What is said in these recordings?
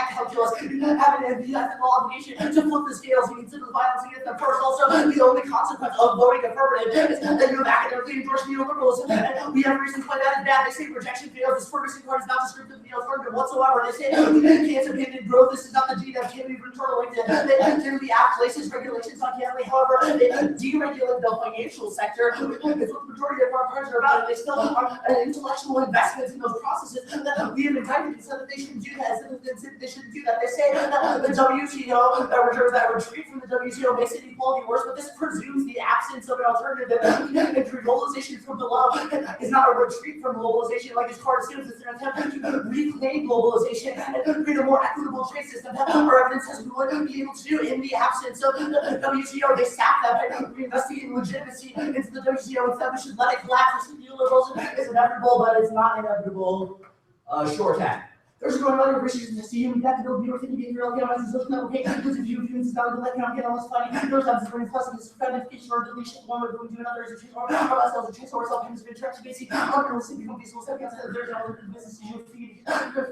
calculus, having the ethical obligation to flip the scales and consider the violence against them first. Also, the only consequence of voting affirmative is that you have academically endorsed neoliberalism, and we have reasons why that is bad. They say rejection fails. This Ferguson card is not descriptive of the alternative whatsoever. They say can't abandon growth. This is not the GDP can't be internal LinkedIn. They clearly act places regulations on Canada. However, they deregulate the financial sector. It's what the majority of our parties are about, and they still are intellectual investments in those processes that we have indicted and said that they shouldn't do that. They shouldn't do that. They say that the WTO that retreat from the WTO makes inequality worse, but this presumes the absence of an alternative. And globalization from below is not a retreat from globalization like this card assumes. It's an attempt to reclaim globalization and create a more equitable trade system that our evidence says we wouldn't be able to do in the absence of the WTO. They sack that by reinvestigating legitimacy into the WTO. Instead, we should let it collapse. This neoliberalism is inevitable, but it's not inevitable. Short tag. There's no other restrictions to see. We have to build beautiful behavioral economics and social network. Because if you use valid economic analysis finding, those times it's very plus it's identification or deletion. One way we do another is a change or ourselves a change or self and interaction basically unrealistic become feasible step outside of their business issue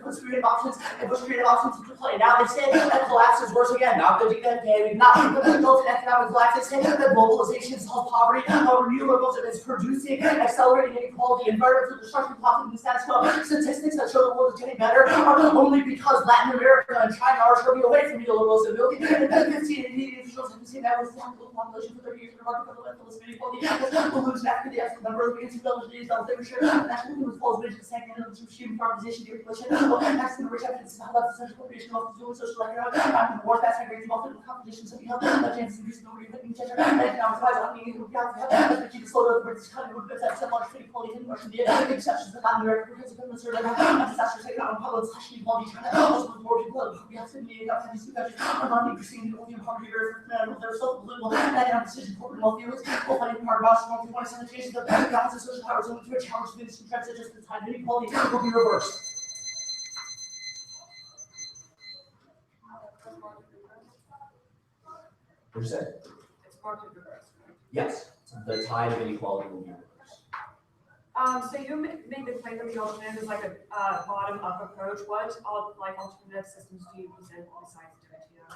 puts creative options and push creative options into play. Now they say that collapse is worse again. Not the decade, not the built economic collapse. They say that globalization solves poverty. Neoliberalism is producing accelerating inequality, environmental destruction, poverty, and the status quo. Statistics that show the world is getting better. Only because Latin America and China are turning away from neoliberalism. The 15 and 80 officials have seen that was the population for 30 years for market fundamentalism inequality. Balloons after the actual number of against intelligence, temperature, national human falls, which is the second and human privatization, deregulation, access to rich evidence, how that's the social corporation of the social economic, war, fast migration, multiple competitions, so you have chances increasing over your living gender, and economic rise, I mean, you have to keep the slow down the British economy, but that's a large inequality in Russian exceptions in Latin America, because of the sort of disastrous economic problems. Equality, also with more people, we have to be able to these two countries are not increasing the only poverty they're so political economic decision corporate wealthy elites will find it hard about one point sanitations of balance of social powers only to a challenge to this trends such as the time inequality will be reversed. What did you say? It's market reversed. Yes, the tide of inequality will be reversed. So you made the claim that the alternative is like a bottom-up approach. What alternative systems do you present besides the WTO?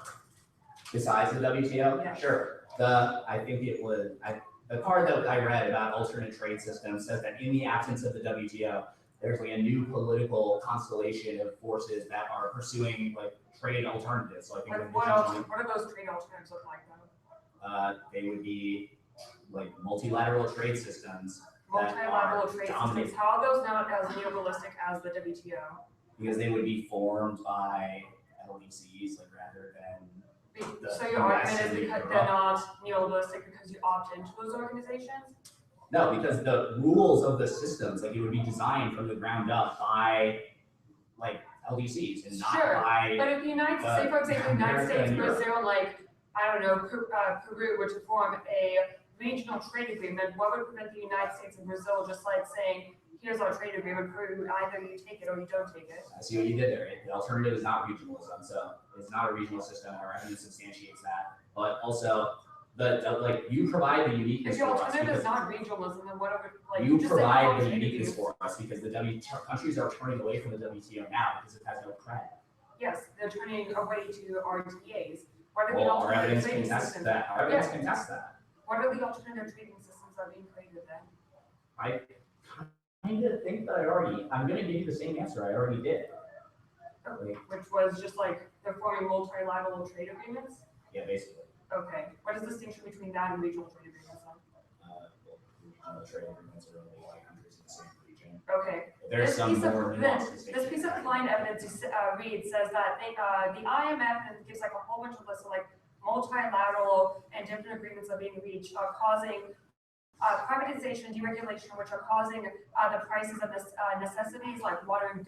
Besides the WTO? Yeah. Sure. I think it was the part that I read about alternate trade systems says that in the absence of the WTO, there's like a new political constellation of forces that are pursuing like trade alternatives. So I think what do those trade alternatives look like though? They would be like multilateral trade systems. Multilateral trade systems. How are those not as neoliberalistic as the WTO? Because they would be formed by LDCs, like rather than. So your argument is because they're not neoliberalistic because you opt into those organizations? No, because the rules of the systems, like it would be designed from the ground up by like LDCs and not by. But if the United States, say for example, the United States, Brazil, like I don't know, Peru were to form a regional trade agreement, what would prevent the United States and Brazil just like saying, here's our trade agreement, Peru, either you take it or you don't take it? I see what you did there. The alternative is not regionalism, so it's not a regional system. Our evidence substantiates that. But also, like you provide the uniqueness for us. If the alternative is not regionalism, then what would you provide the uniqueness for us because the countries are turning away from the WTO now because it has no cred. Yes, they're turning away to RTAs. What are well, the our evidence trading can systems? test that. Our evidence can test that. What are the alternative trading systems that are being created then? I kind of think that I'm going to give you the same answer I already did. Which was just like they're forming multilateral trade agreements? Yeah, basically. Okay. What is the distinction between that and regional trade agreements then? Regional trade agreements are only like countries in the same region. Okay. There's some more nuances. This piece of client evidence you read says that the IMF gives like a whole bunch of lists of like multilateral and different agreements are being reached are causing privatization, deregulation, which are causing the prices of necessities like water and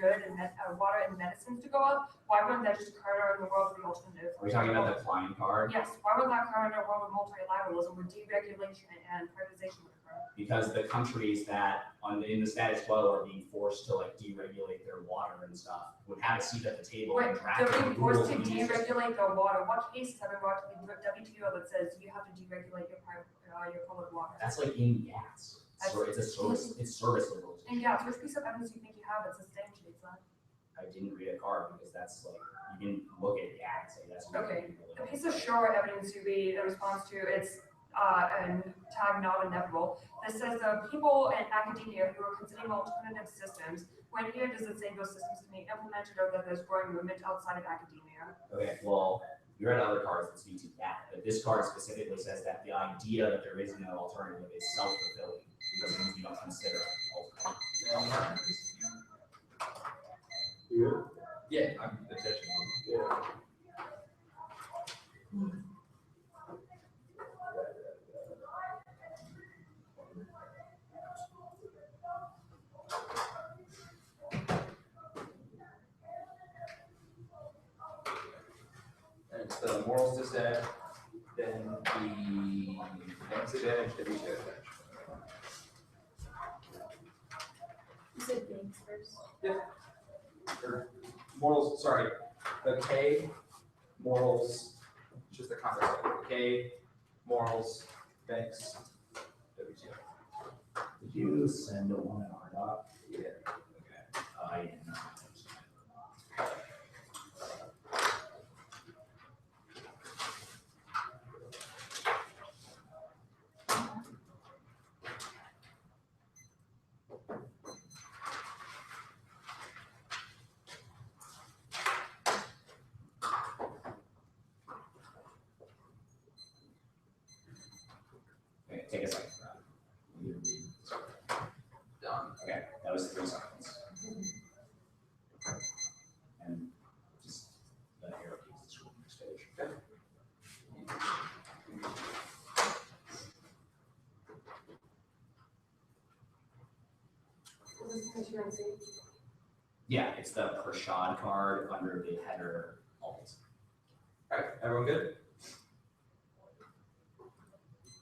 water and medicines to go up. Why wouldn't that just occur in the world of the alternative? Are we talking about the Klein card? Yes. Why would that occur in a world of multilateralism where deregulation and privatization would occur? Because the countries that in the status quo are being forced to like deregulate their water and stuff would have a seat at the table. Wait, they're being forced to deregulate their water. What cases have been brought to the WTO that says you have to deregulate your public water? That's like in gas. It's a service. It's service liberalization. In gas, which piece of evidence do you think you have that substantiates that? I didn't read a card because that's like you can look at that and say that's. Okay. The piece of sure evidence to be in response to it's and tag not inevitable. This says the people in academia who are considering alternative systems, when here does it say those systems can be implemented or that there's growing movement outside of academia? Okay, well, you read other cards that speak to that, but this card specifically says that the idea that there is no alternative is self-fulfilling because it means you don't consider alternatives. You? Yeah, I'm attention. Yeah. And it's the morals disadvantage, then the next advantage, the reach advantage. You said banks first. Or morals, sorry, the K, morals, just the context of it. K, morals, banks, WTO. Did you send a one in RDOT? Yeah. Okay. I did not. Okay, take a second. Done. Okay, that was 3 seconds. And just let arrow keys the scroll next page. Okay. Is this constituency? Yeah, it's the Prashad card under the header alt. Alright, everyone good?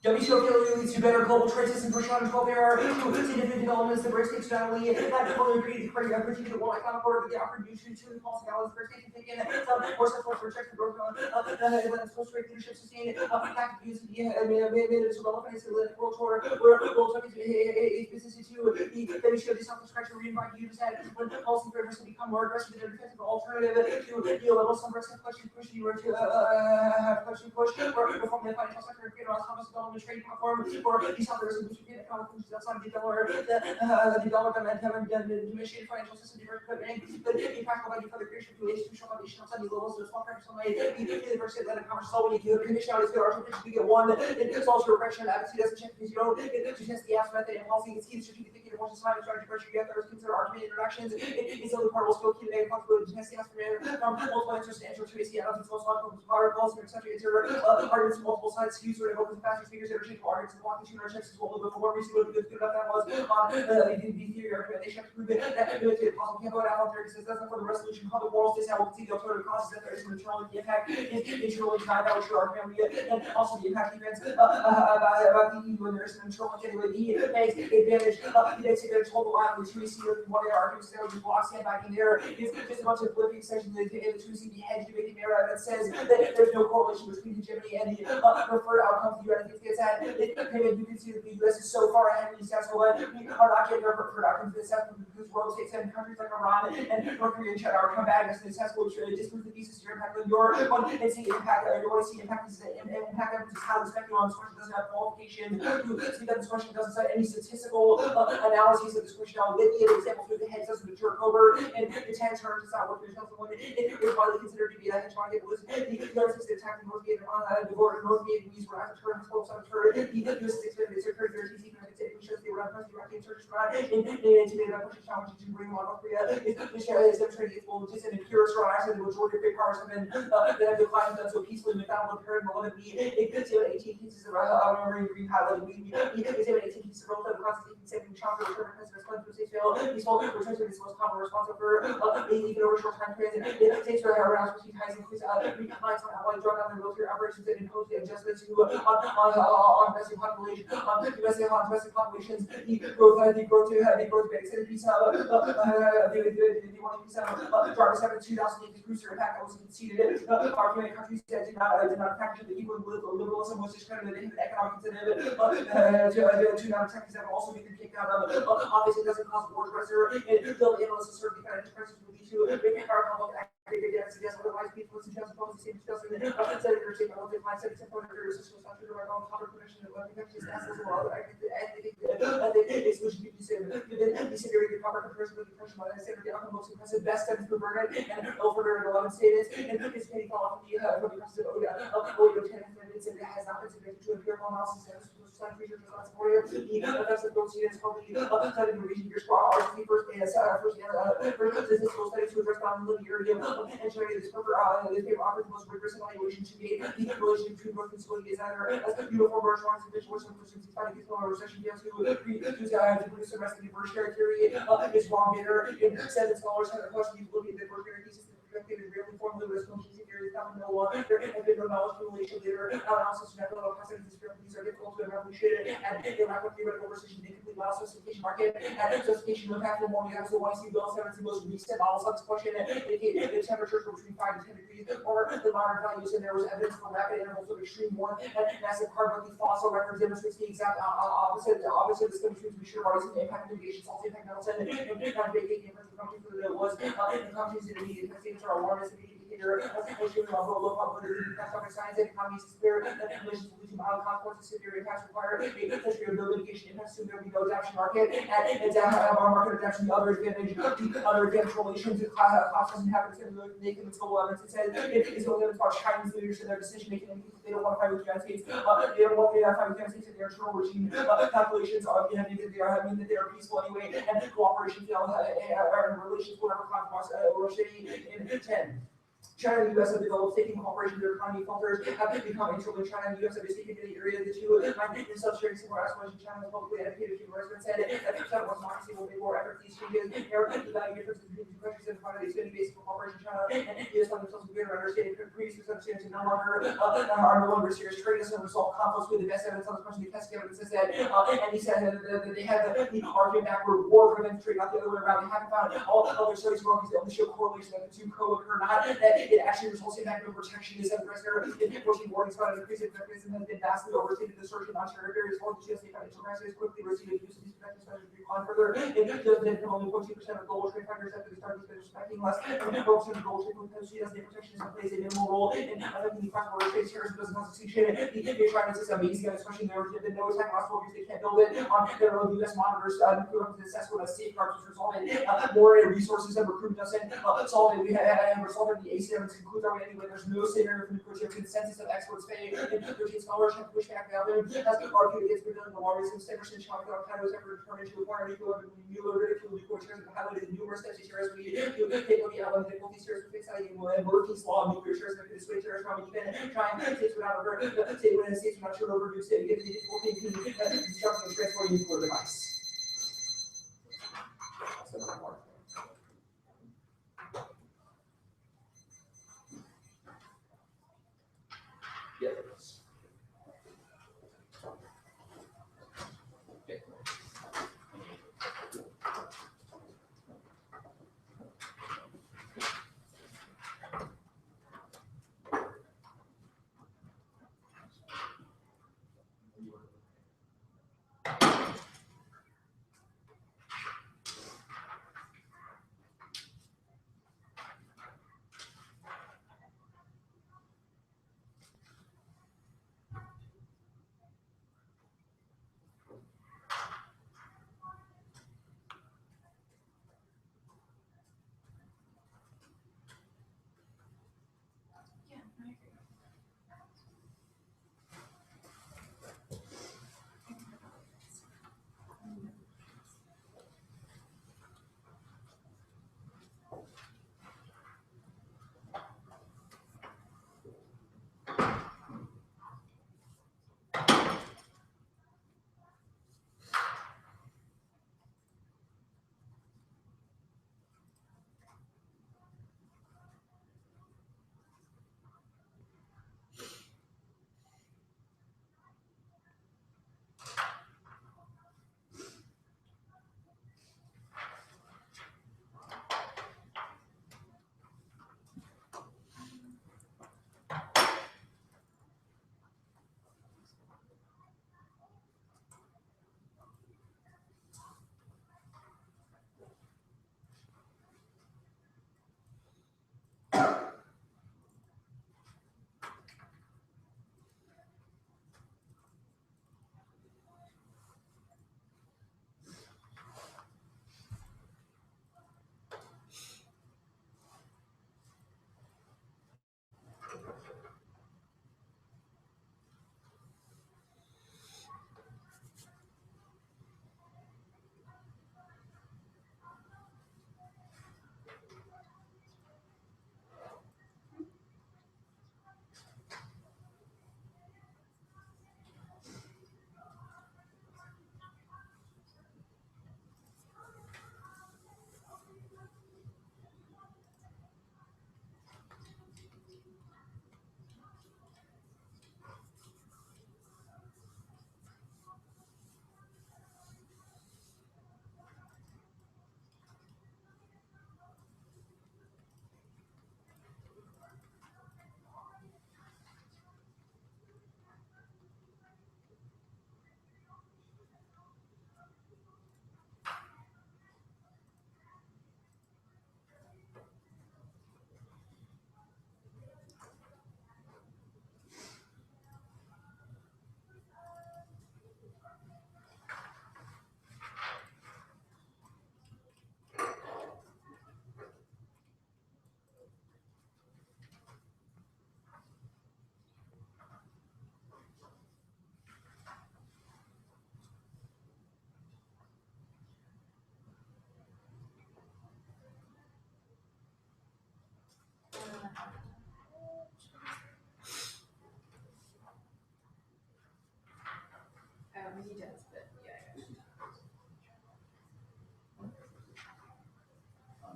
WCO leads to better global trade system for Sean 12 era, significant developments that breaks states generally, that fully agree to create a particular one economic order, the contribution to the policy balance for states taken, some more support for check the growth on, and supposed to rate leadership sustain, fact use the minutes relevant to the world tour, where we'll talk into a business into the WCO self-description, we invite you to say when policy frameworks can become more aggressive than defensive alternative to deal level some risk and question push you or to question push, or perform the financial sector and create a Thomas development trade platform for these others who should be economic functions outside of the dollar, the dollar government having initiated financial system equipment, but in practical value for the creation of the institutional foundation outside these levels, there's one practice on the University of Atlantic Commerce. So when you do a commission out, it's good artificial, you get one, it solves your regression, advocacy doesn't check because you don't get to test the apps method and policy, it's key to strategic thinking, more systematic strategy pressure, you have to consider argument interactions, it's only part of skill key to make possibility to test the apps multiple interest and entry to see out of its most logical policy, etc. Arguments from multiple sides, use sort of opens faster speakers, interchangeable arguments, and blocking two checks as well, but for one reason, what good enough that was on the theory argument, they should prove it that limited possible can't go out there because that's not for the resolution, public morals, this how we'll see the alternative causes that there is an internal impact, is internally tied out with your argument, and also the impact events about the EU when there is an internal anyway, the banks advantage, the banks advantage hold the line with the 2C with one of their arguments that would block stand back in there, is just a bunch of flipping sections in the 2C the hedge debating era that says that there's no correlation between hegemony and the preferred outcomes the United States gets at. You can see that the U.S. is so far ahead of these successful that we are not getting our preferred outcomes in the assessment because world states and countries like Iran and North Korea and China are combating us in the assessment, which really disproves the thesis of your impact on your one and see impact. You want to see impact is impact evidence is highly speculative on this question doesn't have qualification. You see that this question doesn't cite any statistical analyses of this question. Now, with the examples with the heads doesn't mature over and the 10 terms is not what yourself and when it is widely considered to be a hedge fund. It was the United States attacking North Vietnam North Vietnamese were as a term, folks on a turret. The U.S. expanded its occurred there. TC United States shows they were not present Iraqi and Turkish Iran and intimidated by pushing challenges to bring on North Korea. Is demonstrating its will just an impurist or actually the majority of great powers have been that have declined done so peacefully without one parent below it. It could say 18 cases of remembering green highlighted. We could say 18 cases of relative constantly saving child return because of states fail. These all returns are the most common responsible for even over short time periods. States are around 15 times increase compliance on allied drug on their military operations and impose the adjustments to on domestic population, domestic populations, the growth of basic extended piece of the one piece of Jarvis 7 2008 cruiser attack that was conceded. Argument countries that did not factor the equal liberalism was discredited in the economic incentive to not attack that will also be kicked out of office. It doesn't cause war aggressor. It build analysts assert the kind of differences will lead to our public aggregate suggest otherwise in 2012, the same 2000, Senator State, I my Senate support for social structure of our own common protection of protections as well. I think it's what you say. You say very good proper comparison with the pressure by the Senator, the outcome most impressive, best studies for Vernon and Elford and 11 states, and participating fall off from the president of OEO 10 minutes, and it has not been subjected to empirical analysis and science research is not supported. The effects of those students probably studying the region years for RC first and statistical studies to address non-linearity and showing this paper offers the most rigorous evaluation to date. The relation between both facility is either as uniform or strong sufficient which includes finding these lower recession deals to produce the rest of the versionary theory is wrong bitter. In 7 scholars have a question looking at the versionary thesis and rarely formally was confusion theory is not no longer there have been no knowledge relation later analysis to methodological possibilities discrepancies are difficult to evaluate and they lack of theoretical precision in complete model specification market and specification of half the more we have so one see bill 70 most recent model subs question indicate the temperatures were between 5 to 10 degrees or the modern values and there was evidence for rapid intervals of extreme warmth and massive carbon fossil records demonstrates the exact opposite this demonstrates to be sure rising impact mitigation salty impact Nelson and not vacating inference of countries for the was in countries in immediate states are alarmist indicator of extreme low probability impact on science and economies is clear that emissions will lead to mild consequences severe impacts require a history of no mitigation impacts soon there will be no adaptation market and to have our market adaptation the other advantage relations to class and habits and they can control evidence it says it is only about Chinese leaders in their decision making and they don't want to fight with the United States they don't want to fight with the United States in their internal regime calculations are mean that they are peaceful anyway and cooperation and relations whatever conflicts in 10. China and the U.S. have developed taking cooperation their economy filters have become interlinked. China and the U.S. have taken the area of the two themselves sharing similar aspirations. China has publicly advocated human rights and said that China was democracy will make more efforts these changes. There are value differences between two countries and find expanding basic cooperation. China and the U.S. find themselves in greater understanding previous misunderstandings and are no longer serious trade and resolve conflicts with the best evidence on this question. The testing evidence is that and he said that they have the argument backward war prevents trade, not the other way around. They haven't found all other studies wrong because they only show correlation that the two co-occur, not that it actually results in active protectionism. In pushing warnings about increasing protectionism has been vastly overstated. The search in Ontario areas for the GSA financial crisis quickly received use of these protections measures to be gone further. It does then only 0.2% of global trade factors after the start of this respecting less than 4% of global trade policy as the protectionism plays a minimal role in affecting the cross-border trade. Terrorism doesn't constitution. The China is amazing, especially there has been no attack last 12 years. They can't build it on their own. U.S. monitors nuclear weapons assessment of safeguards which resulted more resources and recruitment doesn't solve it. We have resolved the A7 to conclude our anyway. There's no scenario for nuclear consensus of experts say and 13 scholars have pushed back value has argued against revealing the longest and Sanderson China was ever determined to acquire nuclear ridicule nuclear terrorism highlighted numerous steps to terrorism we to take on the element difficulties terrorism fix idea and working law nuclear terrorism could dissuade terrorism from even trying states without over state when states without should overdue state given the difficulty in constructing and transporting a nuclear device. That's another part. Yes. Okay.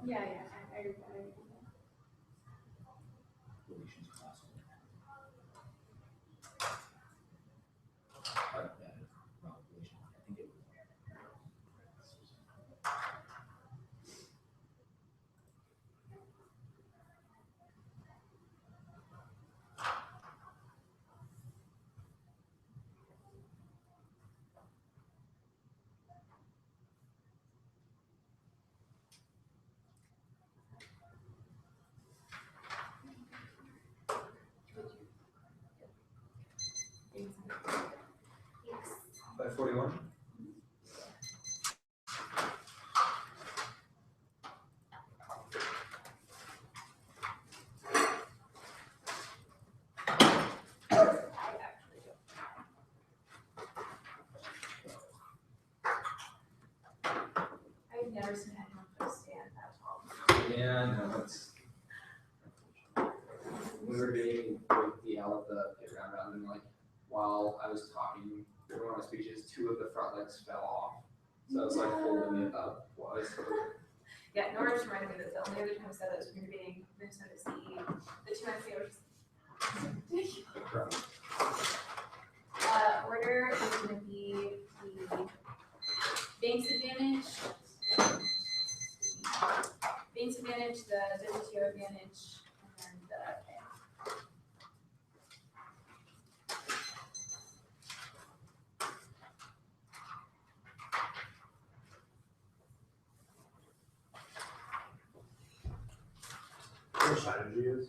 Yeah, I agree. Relations class. Well, relation, I think it was. Yes. 541. I've never seen anyone put a stand that tall. Yeah, no, that's. We were debating with DL at the playground, and like, while I was talking during one of my speeches, 2 of the front legs fell off. So I was like holding it up while I was. Yeah, Nora just reminded me that the only other time I said that was when we were debating Minnesota CE. The 2 NCO was ridiculous. Order is gonna be the Banks advantage. Banks advantage, the WTO advantage, and the What strategy is?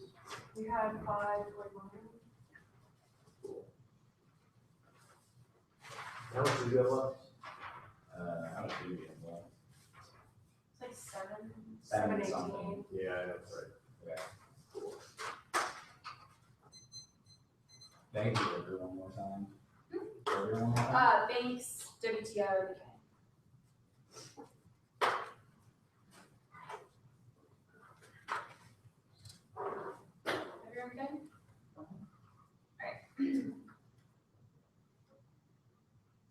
We had 541. How much do you have left? How much do you get involved? It's like 7, Seven 718. something. Yeah, that's right. Okay. Cool. Thank you, Order one more time. Order one more time. Banks, WTO, BK. Everyone good? Alright.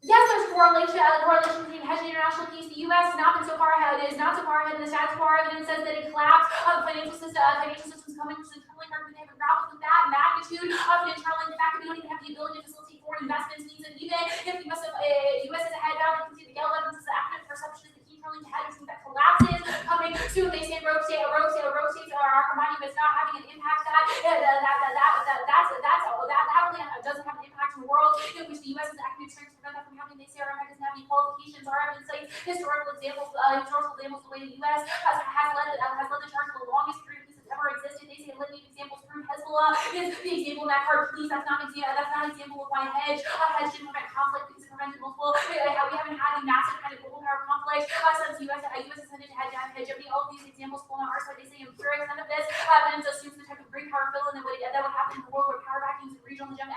Yes, there's correlation between hedging international peace. The U.S. has not been so far ahead. It is not so far ahead in the status quo evidence says that it collapsed of financial systems coming from the internally market. They haven't grappled with that magnitude of an internal. The fact that we don't even have the ability to facilitate foreign investments means that even if the U.S. is ahead now, we can see the Gale evidence is the active perception is the key internally to hedge, which means that collapses coming soon. They say rogue states are combining, but it's not having an impact. That only doesn't have an impact in the world in which the U.S. is actively trying to prevent that from happening. They say our impact doesn't have any qualifications. Our evidence cites historical examples the way the U.S. has led the charge for the longest period of peace that's ever existed. They say a litany of examples through Hezbollah is the example in that card. Please, that's not an example of why hedge didn't prevent conflict because it prevented multiple. We haven't had a massive kind of global power conflict since the U.S. has tended to hedge. All of these examples pull on our side. They say empirics, none of this evidence assumes the type of great power fill-in that would happen in the world where power vacuums and regional hegemons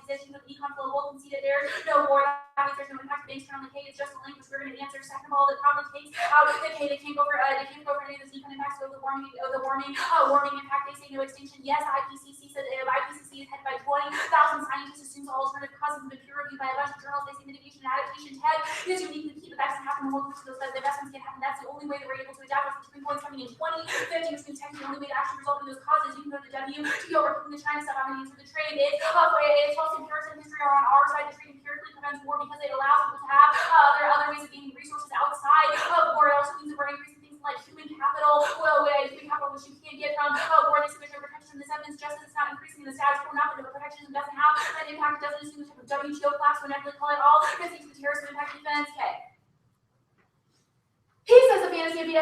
exist. Even the econ flow will concede that there's no war. That means there's no impact based on the K. It's just a link which we're going to answer. Second of all, the problem takes out the K. They can't go over any of this econ impacts of the warming impact. They say no extinction. Yes, IPCC said IPCC is headed by 20,000 scientists. Assumes all alternative causes have been peer reviewed by a bunch of journals. They say mitigation and adaptation tech is uniquely key, but that doesn't happen in the world which those investments can happen. That's the only way that we're able to adapt. With tipping points coming in 2050, which means technically the only way to actually result in those causes. You can go to the WTO or keeping the China stuff. I'm going to answer the trade. It's false empirics in history are on our side. The trade empirically prevents war because it allows people to have other ways of gaining resources outside of war. It also means that we're increasing things like human capital. Human capital which you can't get from war. They say there's no protection in this evidence. Just as it's not increasing in the status quo, not that the protectionism doesn't have an impact. It doesn't assume the type of WTO class whenever they call it all. Because it's the terrorism impact defense. Okay. He says the fantasy of he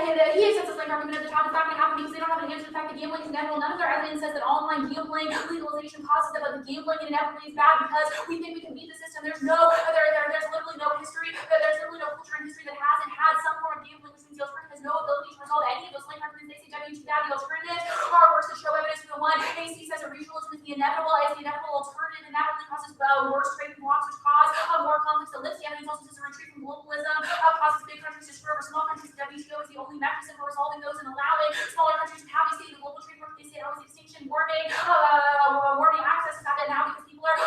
says this like argument at the top is not going to happen because they don't have an answer to the fact that gambling is inevitable. None of their evidence says that online gambling legalization causes it, but the gambling inevitably is bad because we think we can beat the system. There's literally no history. There's literally no culture in history that hasn't had some form of gambling, which means the alternative has no ability to resolve any of those link arguments. They say WT bad. The alternatives are worse to show evidence for the one. AC says a regionalism is the inevitable alternative, and that only causes worse trading blocks, which cause more conflicts. The Lipsy evidence also says a retreat from globalism causes big countries to screw over small countries. WTO is the only mechanism for resolving those and allowing smaller countries to have a say in the global trade market. They say always extinction, warming access to that now because people are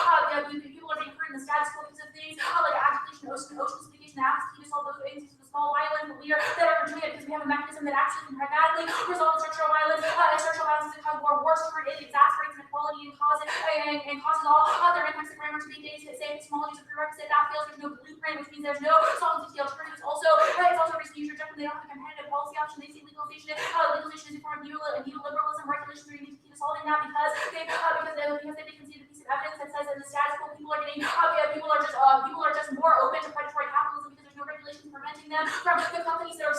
being hurt in the status quo because of things like agitation, ocean acidification, that has to solve those things. The small violent leader that are doing it because we have a mechanism it exacerbates inequality and causes all other impacts of grammar to be days to say epistemology is a prerequisite that fails. There's no blueprint, which means there's no solvency alternatives. Also, it's also a reason you should reject when they don't have a competitive policy option. They see legalization is a form of neoliberalism. Regulation really needs to keep solving that because they can see the piece of evidence that says that in the status quo people are just more open to predatory capitalism because there's no regulations preventing them from the companies that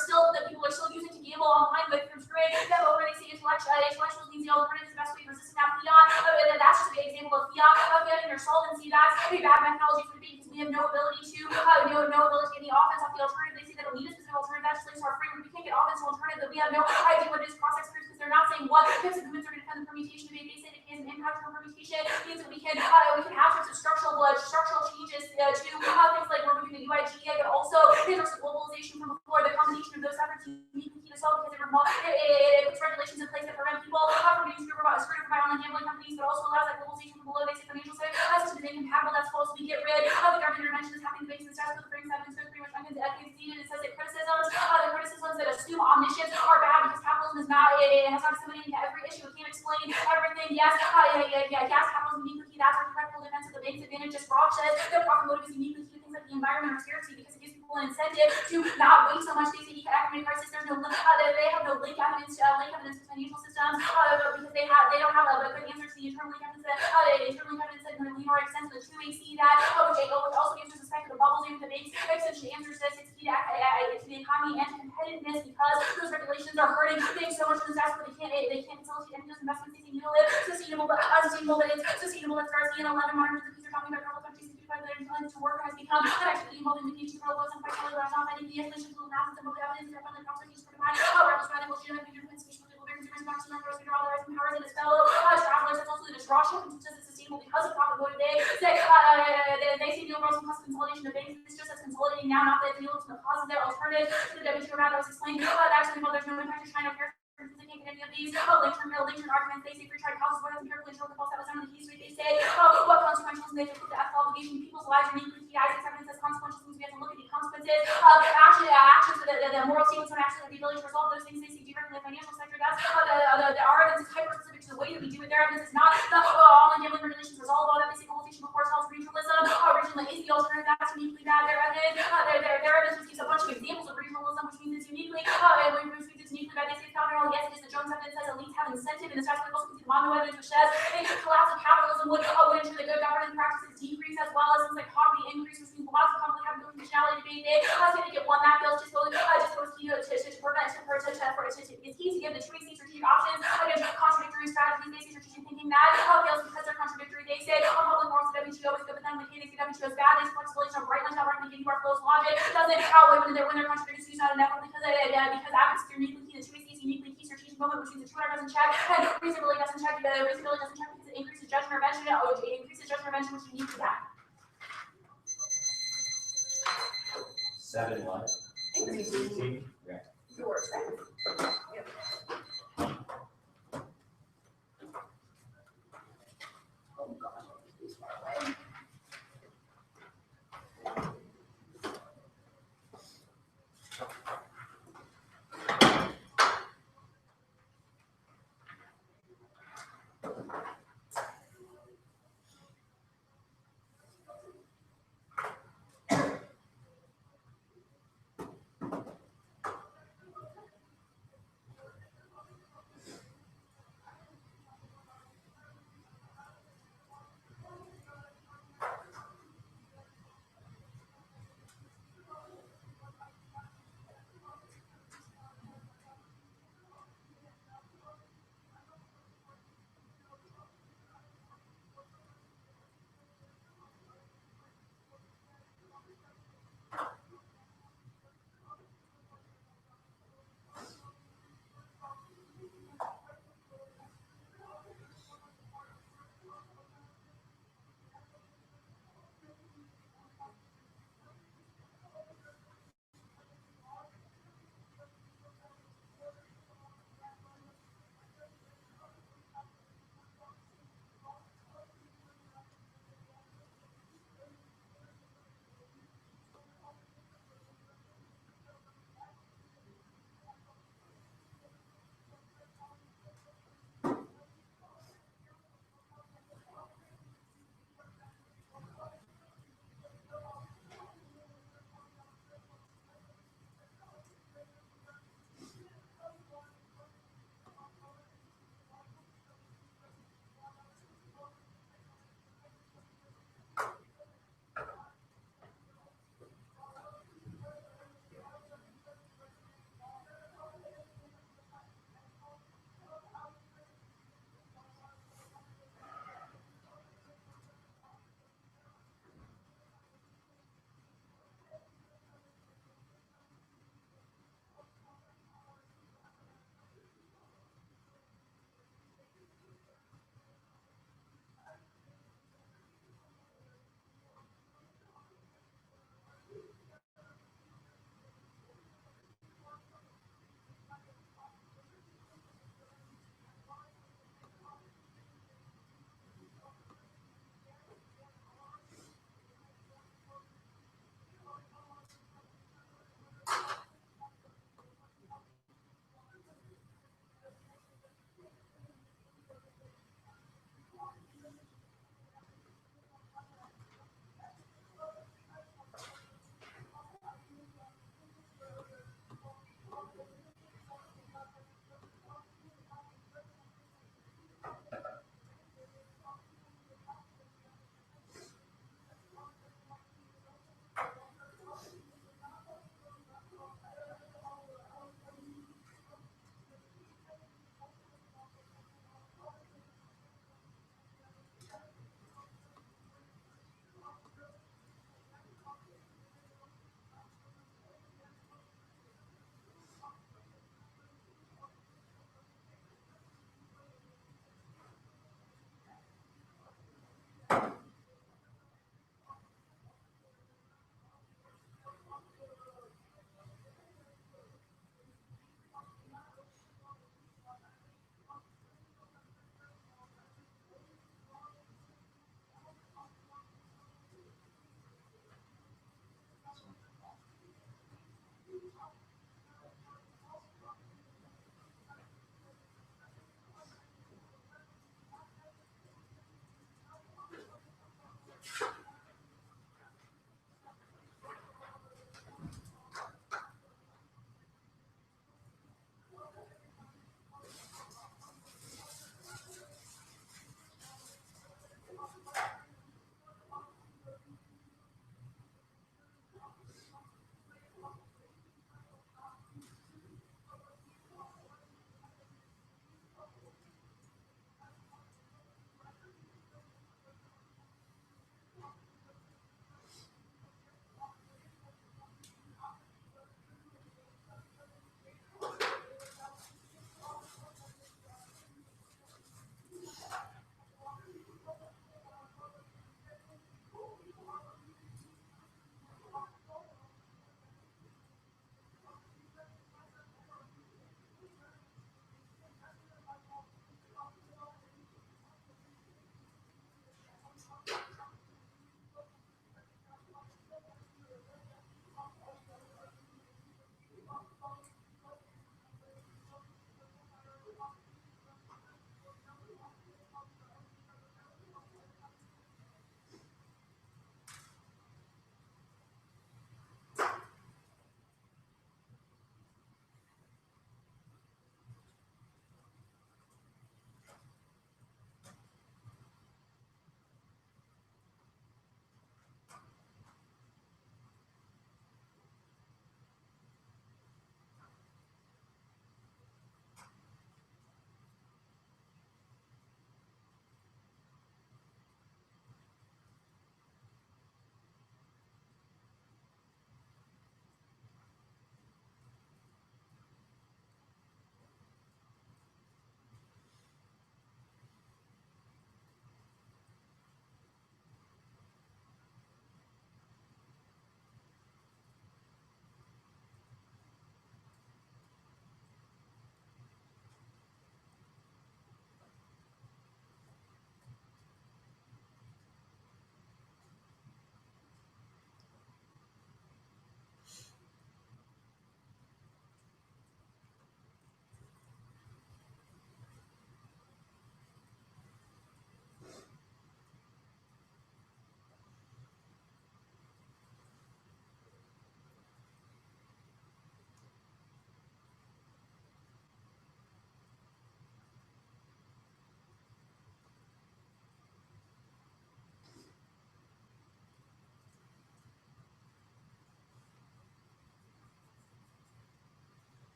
people are still using to gamble online with from screwing them over. They say intellectuals means the alternative is the best way to resist that fiat. And that's just an example of fiat and your solvency. That's a bad methodology for the because we have no ability to get any offense off the alternative. They say that elitist is an alternative that's linked to our framework. We can't get offense to alternative, but we have no idea what it is cross experts because they're not saying what types of movements are going to defend the permutation debate. They say that it has an impact on permutation. It means that we can have types of structural changes to things like we're moving to UIGA, but also there's globalization from before. The combination of those efforts uniquely key to solve because it puts regulations in place that prevent people from being screwed by online gambling companies, but also allows that globalization from below. They say financial services to be incompatible. That's false. We get rid of the government intervention that's happening based on the status quo. The brings evidence goes pretty much unconceded. It says that the criticisms that assume omniscience are bad because capitalism is not. It has not disseminated into every issue. It can't explain everything. Yes, capitalism is uniquely key. That's where practical defense of the bank's advantage. Just Rob says their profit motive is uniquely key to things like the environment or scarcity because it gives people an incentive to not wait so much. They say economic crisis. There's no they have no link evidence to financial systems because they don't have a good answer to the internal link evidence that Leonore extends to the 2AC that which also gives us a speculative bubbles in the banks. Essentially answers this. It's key to the economy and to competitiveness because those regulations are hurting things so much in the status quo they can't facilitate any of those investments. They say you live sustainable but unsustainable, but it's sustainable. That's Garcia and 11 modern countries are talking about couple countries that are trying to work has become an activity involving the PhD proposals and quite clearly not finding the escalation of math and simple evidence that funded prosecutions for divine reckless radical legitimate fingerprints which will bear consumers back to the numbers control the rising powers and its fellow travelers. That's also the disruption because it's sustainable because of profit motive. They say neoliberalism causes consolidation of banks. It's just as consolidating now, not that deals to the causes their alternative to the WTO route that was explained. Actually, well, there's no impact to China because they can't get any of these link-term arguments. They say free trade causes more than empirically show the false that was done in the history. They say what consequentials they have to put the ethical obligation. People's lives are uniquely key. Isaac evidence says consequentials means we have to look at the consequences of actions for the moral statements and actually the ability to resolve those things. They see directly in the financial sector. That's our evidence is hyper specific to the way that we do it. Their evidence is not the online gambling regulations resolve all that. They say globalization before solves regionalism. Regionalism is the alternative. That's uniquely bad. Their evidence just gives a bunch of examples of regionalism, which means it's uniquely bad. They say it's not at all. Yes, it is. The Jones evidence says elites have incentive in the status quo. Also, the Mondo evidence, which says a collapse of capitalism would ensure that good governance practices decrease as well as things like poverty increase, which means lots of conflict having no conditionality debate. They say to get one that feels just goes key to prevent it's key to give the choice strategic options against contradictory strategies. They say strategic thinking that fails because they're contradictory. They say on public morals the WTO is good, but then when they say WTO is bad, they say flexibility on right lines outright giving you our flows logic doesn't outweigh when they're contradictory. So not enough because advocates are uniquely key. The choice is uniquely key strategic moment, which means the 200 doesn't check and reasonably doesn't check because it increases judgment intervention. It increases judgment intervention, which is unique to that. 7 what? 16. Okay. Yours, right? Yep. Oh gosh, it's far away.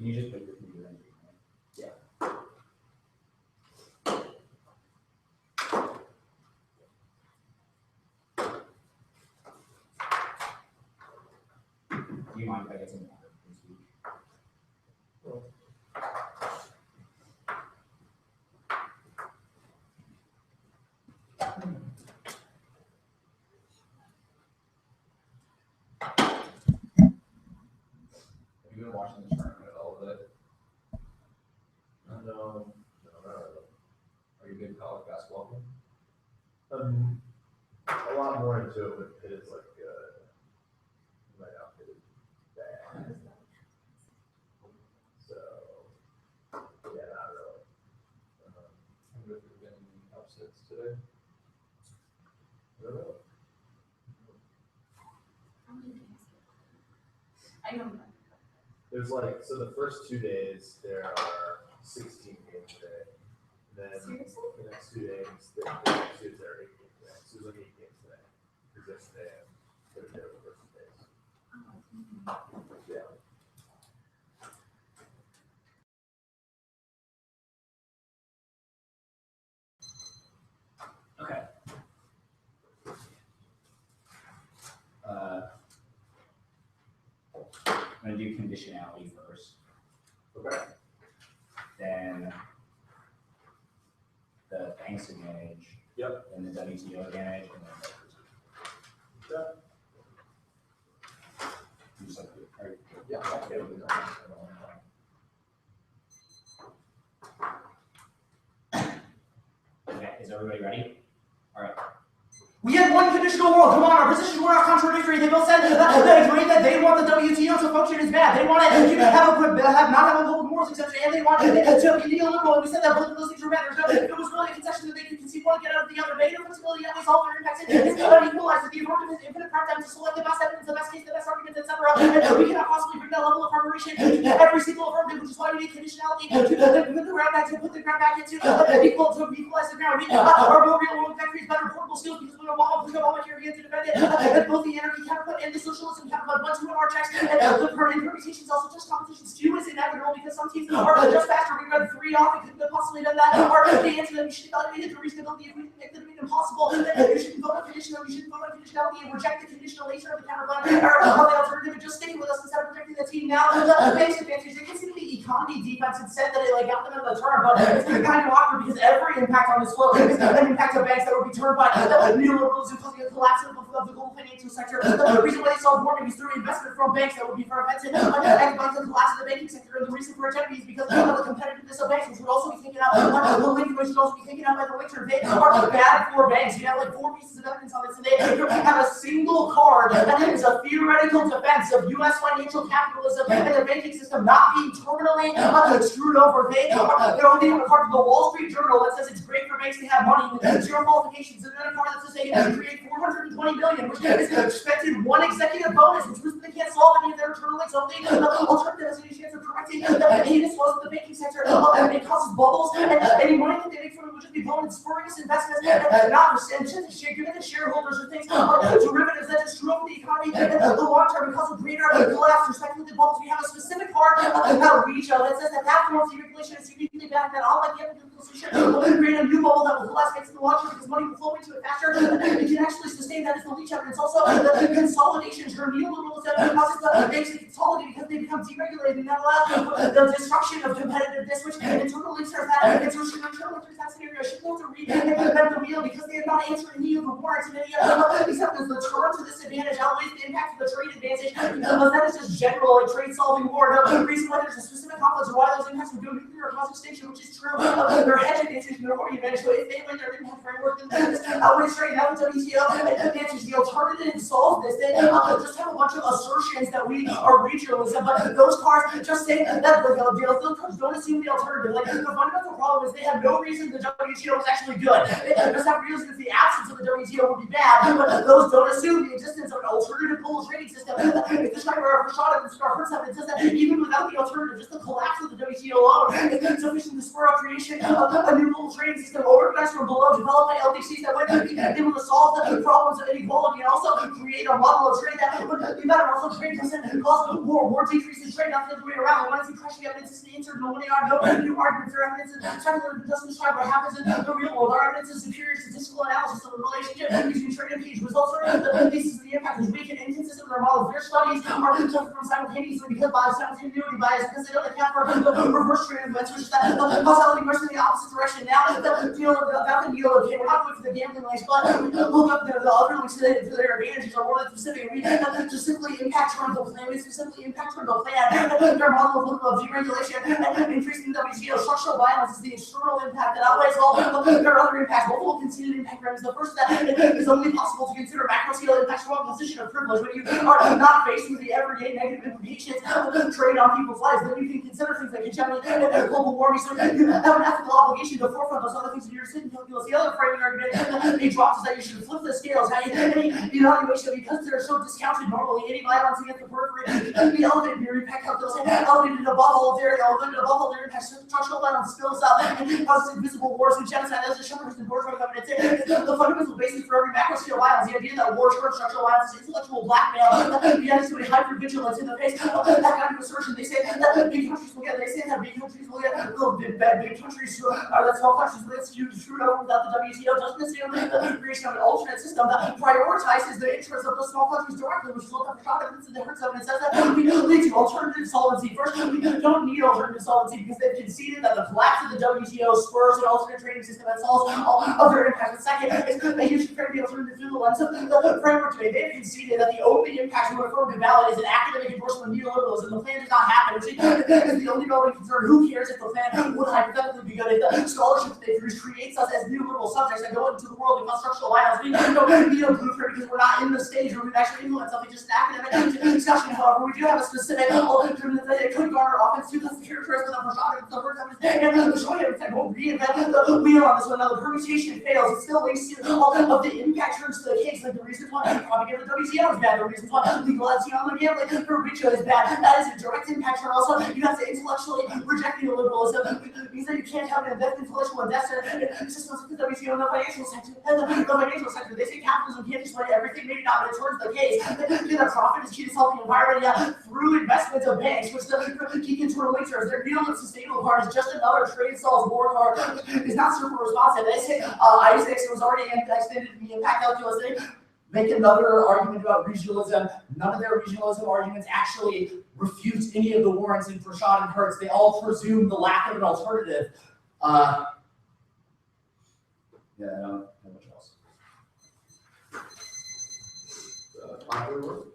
Can you just put your computer in? Do you mind if I get some water, please? Have you been watching the tournament at all today? No, not really. Are you a big college basketball fan? A lot more into it, but Pitt is like good. Right now, Pitt is bad. So, yeah, not really. I wonder if there have been any upsets today. I don't know. I don't know. There's like, so the first 2 days, there are 16 games today. Then Seriously? the next 2 days, the next 2 days, there are 8 games today. So there's like 8 games today. Because yesterday, Thursday were the first days. Yeah. Okay. I'm gonna do conditionality first, Okay. then the banks advantage. Yep. Then the WTO advantage, and then the. Okay. You just like, are you- Yeah. Okay, is everybody ready? All right. We have one conditional world. Come on, our positions were not contradictory. They both said that they agree that they want the WTO to function as bad. They want it to not have a public morals exception, and they want it to be neoliberal. And we said that both of those things were bad. It was really a concession that they could conceive one get out of the other. Negative flexibility always all their impacts. It's unequalized. The affirmative is infinite crackdown to select the best evidence, the best case, the best arguments, etc. And we cannot possibly bring that level of preparation to every single affirmative, which is why we need conditionality to put the ground back into equalize the ground. Our more real world factories, better portable skills, because when Obama here again to defend it, and both the anarchy counterpart and the socialism counterpart, bunch of our checks, and the permutations also just competitions too is inevitable because some teams are just faster. We read 3 off, we couldn't have possibly done that. Or the answer that we should evaluate the reasonability if we can make them impossible. You shouldn't vote on conditionality, you shouldn't vote on conditionality and reject the conditional nature of the counterpart or of the alternative and just sticking with us instead of rejecting the team. Now, the base advantage, they consider the economy defense and said that it like got them in the turn, but it's kind of awkward because every impact on this flow is an impact of banks that would be turned by neoliberalism causing a collapse of the global financial sector. The reason why they solved warming is through investment from banks that would be prevented and by the collapse of the banking sector. And the reason for identity is because of the competitiveness of banks, which would also be taken out. The link which should also be taken out by the winter. They are bad for banks. You have like 4 pieces of evidence on this, and they have a single card that is a theoretical defense of U.S. financial capitalism and the banking system not being terminally screwed over. They only have a card from the Wall Street Journal that says it's great for banks to have money with 0 qualifications, and then a card that says they can create 420 billion, which is expected 1 executive bonus, which means they can't solve any of their internal leaks. Only alternative has any chance of correcting the heinous flaws of the banking sector. It causes bubbles, and any money that they make from it would just be blown in spurious investments, and not given to shareholders or things, derivatives that just screw up the economy in the long term and cause a greater collapse or speculative bubbles. We have a specific card about REACH that says that form of deregulation is uniquely bad, that all like the other solution will create a new bubble that will collapse banks in the long term because money will flow into it faster. It can actually sustain that as the leach evidence. Also, the consolidation journey causes the banks to consolidate because they become deregulated, and that allows the destruction of competitiveness, which internal links are that. And so internal links that scenario should have to reinvent the wheel because they have not answered any of the warrants in any except as the turn to this advantage outweighs the impact of the trade advantage. That is just general like trade solving war. No reason why there's a specific conflict or why those impacts would go nuclear or cause extinction, which is true. Their hedge advantage and their warning advantage. So if they win their impact framework, then this outweighs trade out of WTO advantage. The alternative solves this. They just have a bunch of assertions that we are regionalism, but those cards just say that those cards don't assume the alternative. Like the fundamental problem is they have no reason the WTO is actually good. They just have reasons the absence of the WTO would be bad, but those don't assume the existence of an alternative global trading system. If this time we're shot at the start hurts them, it says that even without the alternative, just the collapse of the WTO alone is sufficient to spur up creation of a new global trading system organized from below, developed by LDCs that would be able to solve the problems of inequality and also create a model of trade that the better also trade doesn't cause war decrease in trade, not the other way around. We want to see crashing evidence is the answer, no money on no new arguments or evidence, speculative doesn't describe what happens in the real world. Our evidence is superior statistical analysis of the relationship between trade and peace. Results are the thesis of the impact is weak and inconsistent with our models. Their studies are suffer from simultaneously because by simultaneity bias, because they don't account for the reverse trade events, which is that causality works in the opposite direction. Now the deal about the deal, okay, we're not going for the gambling links, but look up the other links to their advantages are more than specific. We just simply impact toward the plan, we specifically impact toward the plan. Their model of deregulation and increasing WTO structural violence is the external impact that outweighs all their other impacts. Multiple conceded impact is the first step. It is only possible to consider macro scale impacts from a position of privilege. When you are not faced with the everyday negative implications of trade on people's lives, then you can consider things like hegemony and global warming. So you have an ethical obligation to forefront those other things in your decision calculus. The other framing argument they dropped is that you should flip the scales. Any evaluation, because they're so discounted normally, any violence against the periphery be elevated in your impact calculus, elevated above all their impact. Structural violence spills out and causes invisible wars and genocide. As the Shepherd and Bourgeois evidence, the fundamental basis for every macro scale violence. The idea that war towards structural violence is intellectual blackmail. The attitude of hypervigilance in the face of that kind of assertion. They say that big countries will get. They say that big countries will get. Big countries that small countries will get screwed over without the WTO. Doesn't assume the creation of an alternate system that prioritizes the interests of the small countries directly, which is what the shock evidence in the Hertz evidence says that we lead to alternative solvency. First, we don't need alternative solvency because they've conceded that the collapse of the WTO spurs an alternate trading system that solves all of their impacts. The second is they usually frame the alternative through the lens of the framework today. They've conceded that the only impact to affirmative ballot is an academic endorsement of neoliberalism. The plan does not happen, which is the only relevant concern. Who cares if the plan would hypothetically be good? If the scholarship they produce creates us as neoliberal subjects that go into the world and cause structural violence, we don't need a blueprint because we're not in the stage where we actually influence something. Just an academic discussion. However, we do have a specific alternative that it could garner offense to the characteristics of the first evidence, and the showing evidence that won't reinvent the wheel on this one. Now the permutation fails. It still links to all of the impact turns to the case. Like the reasons why propaganda WTO is bad, the reasons why legalizing on the gambling for rich is bad. That is a direct impact turn. Also, you have to intellectually reject neoliberalism. It means that you can't have an intellectual investment in systems like the WTO in the financial sector. They say capitalism can't just let everything maybe not, but it turns the case. The profit is key to solving the environment, through investments of banks, which the key internal links are. Their neoliberal sustainable part is just another trade solves war card. It's not super responsive. They say Isaacs was already extended in the impact calculus. They make another argument about regionalism. None of their regionalism arguments actually refute any of the warrants in Prashad and Hertz. They all presume the lack of an alternative. I don't have much else. Popular work?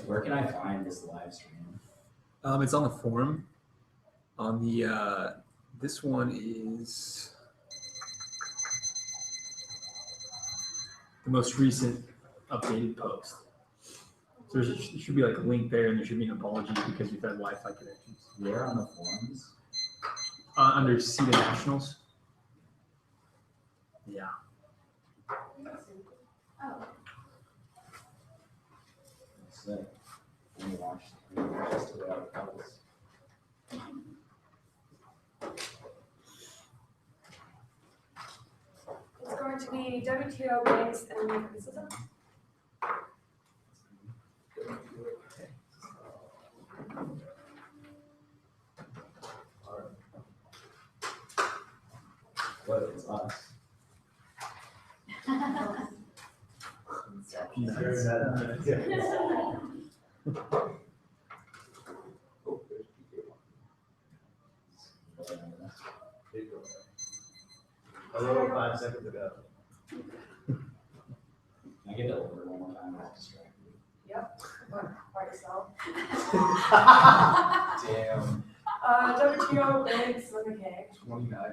Where can I find this live stream? It's on the forum. On the this one is the most recent updated post. So there should be like a link there, and there should be an apology because you've had Wi-Fi connections. Where on the forums? Under CETA Nationals. Yeah. Sick. Let me watch this to the couples. It's going to be WTO banks and criticism. What is us? A little 5 seconds ago. Can I get the order one more time? I was distracted. By yourself. Damn. WTO banks with a K. 29.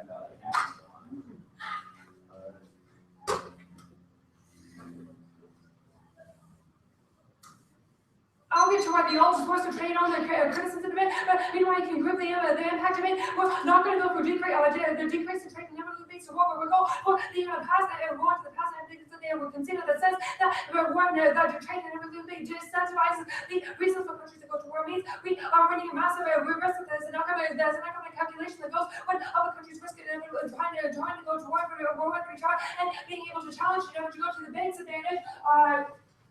I'll get to where the old force of trade on the criticism of it, but meanwhile you can group the impact of it. We're not going to go for the decrease in trade and never base of war. We'll go for the past that war to the past. I think it's there. We'll consider that says that the trade and never disincentivizes the reasons for countries to go to war means we are running a massive risk. There's an economic calculation that goes when other countries risk it and trying to go to war for and being able to challenge to go to the bank's advantage.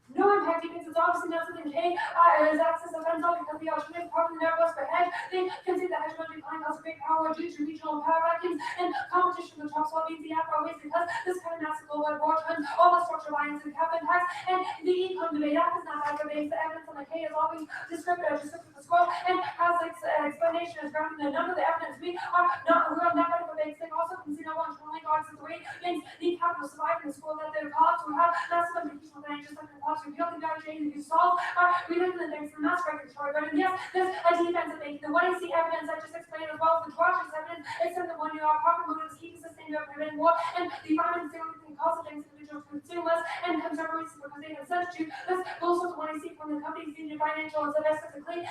No impact because it's obviously not something K is access of funds because the alternative part of the nervous for hedge. They can see the hedge fund decline costs great power due to regional power vacuums and competition with top swap means the afro waste because this kind of massive global war turns all the structural lines and cap tax and the econ debate act is not aggravates the evidence on the K is always descriptive the scroll and has explanation is grounded in none of the evidence we are not better for banks. They also can see no one only guards the three things need capital survive in the school that they're called to have massive implications financial sector repeal the value chain that you solve we live in the things from mass regulatory but yes there's a defensive bank the one I see evidence I just explained as well the Georgia's evidence except the one you are proper motives keep sustainable preventing war and the environment is the only thing causing things individuals to consume less and conservatives because they consent to this also the one I see from the companies needing financial and investors to clean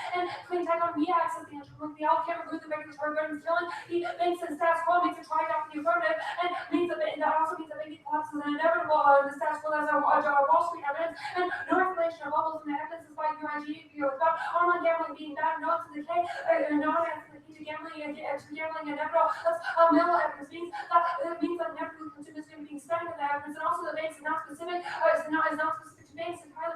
tech on me access the instrument the out can't remove the regulatory burdens killing the banks and status quo makes a try out the affirmative and means that that also means that maybe collapse is inevitable the status quo as our Wall Street evidence and no regulation of bubbles and evidence is by UIG about online gambling being bad notes in the K no answer the key to gambling and inevitable that's middle evidence means that it means that inevitably consumers are going to be spending on the evidence and also the banks is not specific is not specific to banks entirely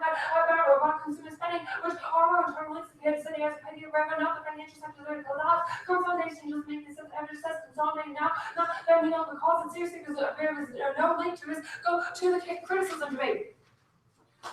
about consumer spending which are more internally said as paying revenue not the financial sector that allows consolidation just making this evidence says consolidating now not that we know the cause and seriously because there is no link to this go to the criticism debate.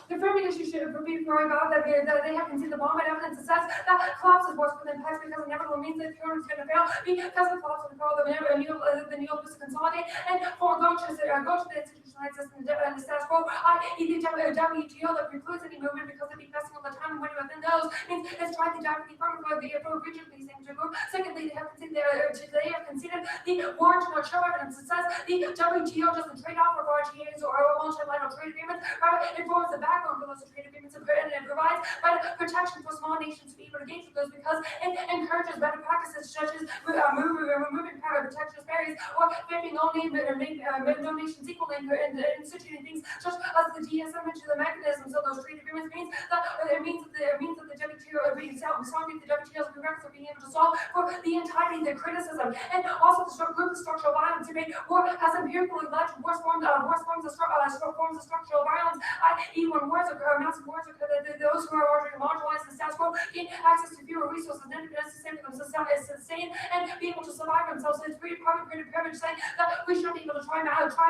The framing issue should be worried about that they have considered the bomb and evidence assess that collapse is worse for the impacts because it never means that the current is going to fail because of collapse of the new to consolidate and for go to the institutionalized system and the status quo, i.e. the WTO that precludes any movement because of the investing all the time and money within those means it's trying to drive the firm for the region these things to move. Secondly, they have conceded the warrant to not show evidence. It says the WTO doesn't trade off of RTAs or multilateral trade agreements, rather it forms the backbone for those trade agreements and it provides better protection for small nations to be able to engage with those because it encourages better practices such as removing power protectionist barriers or making only donations equal and instituting things such as the DSM into the mechanisms of those trade agreements means that the WTO are being strongly the WTO's prerequisites are being able to solve for the entirety of the criticism and also the structural violence debate war has empirically led to worse forms of structural violence, i.e. when wars occur, massive wars occur, those who are ordering marginalized the status quo gain access to fewer resources than necessary for themselves to sustain and be able to survive themselves. So it's pretty private privilege saying that we shouldn't be able to try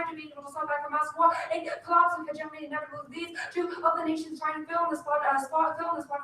to be able to stop back a mass war, a collapse of hegemony inevitably leads to of the nations trying to fill in the spot of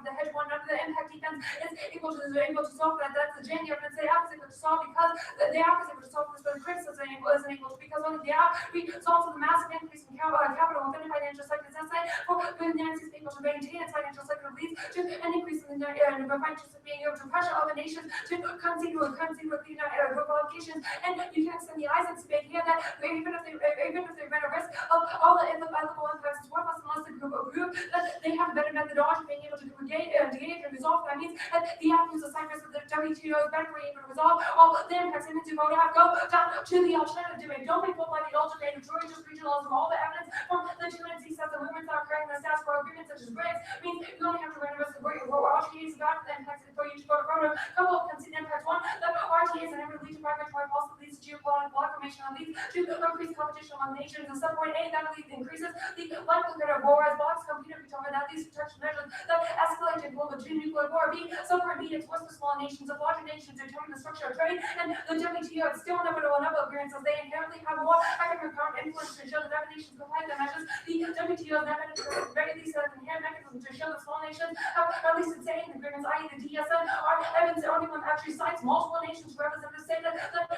the hedge one under the impact defense is able to solve that. That's the January evidence they are able to solve because the app is able to solve this, but the criticism isn't able to, because only the app results in the massive increase in capital within the financial sector. It's necessary for the United States able to maintain its financial sector leads to an increase in the financial sector being able to pressure other nations to concede with the qualifications. And you can extend the eyes and speak here that even if they run a risk of all the ethical impacts, it's worthless unless the group prove that they have a better methodology being able to engage and resolve. That means that the app uses cyphers of the WTO is better able to resolve all the impacts. It means you have to go down to the alternative debate. Don't be fooled by the alternative jury, just regionalism. All the evidence from the 2NC sets of movements that are occurring in the status quo agreements such as BRICS means you only have to run a risk of RTAs about the impacts before you to go to program. Couple of conceded impacts. One, the RTAs and every lead to migratory policy leads to geopolitical blockformation and leads to increased competition among nations. And subpoint A, that increases the likelihood of war as blocks compete with each other. That these protection measures that escalate to global nuclear war. B, subpoint B, it's worse for small nations. If larger nations determine the structure of trade, and the WTO is still never agreements as they inherently have more economic power and influence to ensure that other nations comply with their measures. The WTO is never at the very least an inherent mechanism to ensure that small nations have at least insane agreements, i.e. the DSN are evidence the only one that actually cites multiple nations representatives say that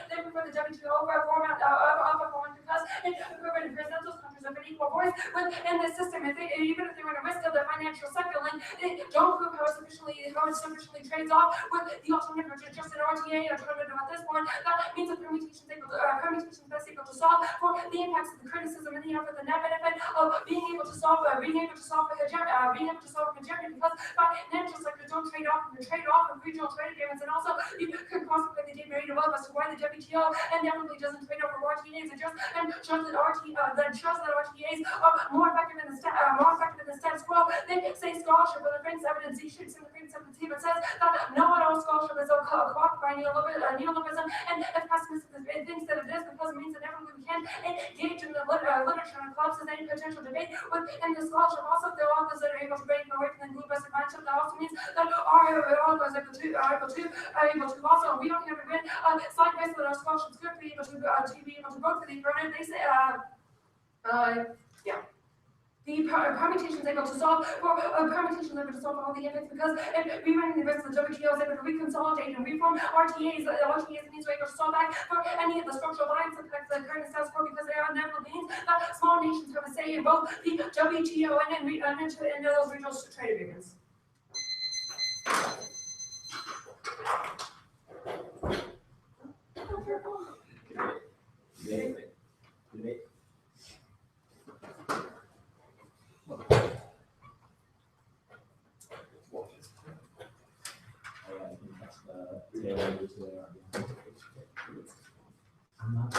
they prefer the WTO over a format because it presents those countries with an equal voice within the system. Even if they run a risk of their financial sector link, they don't prove how it sufficiently trades off with the alternative, which is just an RTA alternative at this point. That means that permutations best able to solve for the impacts of the criticism and the effort, the net benefit of being able to solve for hegemony, because financial sectors don't trade off of regional trade agreements, and also you can cross-compare the data rate above as to why the WTO inevitably doesn't trade off of RTAs. It just shows that RTAs are more effective in the status quo. They say scholarship, but the Frank's evidence, you should see the Frank's evidence here, but says that not all scholarship is co-opted by neoliberalism, and if pessimistic thinks that it is because it means that everyone can engage in the literature and collapses any potential debate within the scholarship. Also, there are others that are able to break away from the glue best advantage. That also means that our authors are able to also, we don't have to win side based on our scholarships could be able to vote for the affirmative. They say the permutations able to solve for all the impacts, because if we run the rest of the WTO is able to reconsolidate and reform RTAs, RTAs means we're able to solve back for any of the structural violence effects that occur in the status quo, because there are never means that small nations have a say in both the WTO and those regional trade agreements. Debate. I'm not.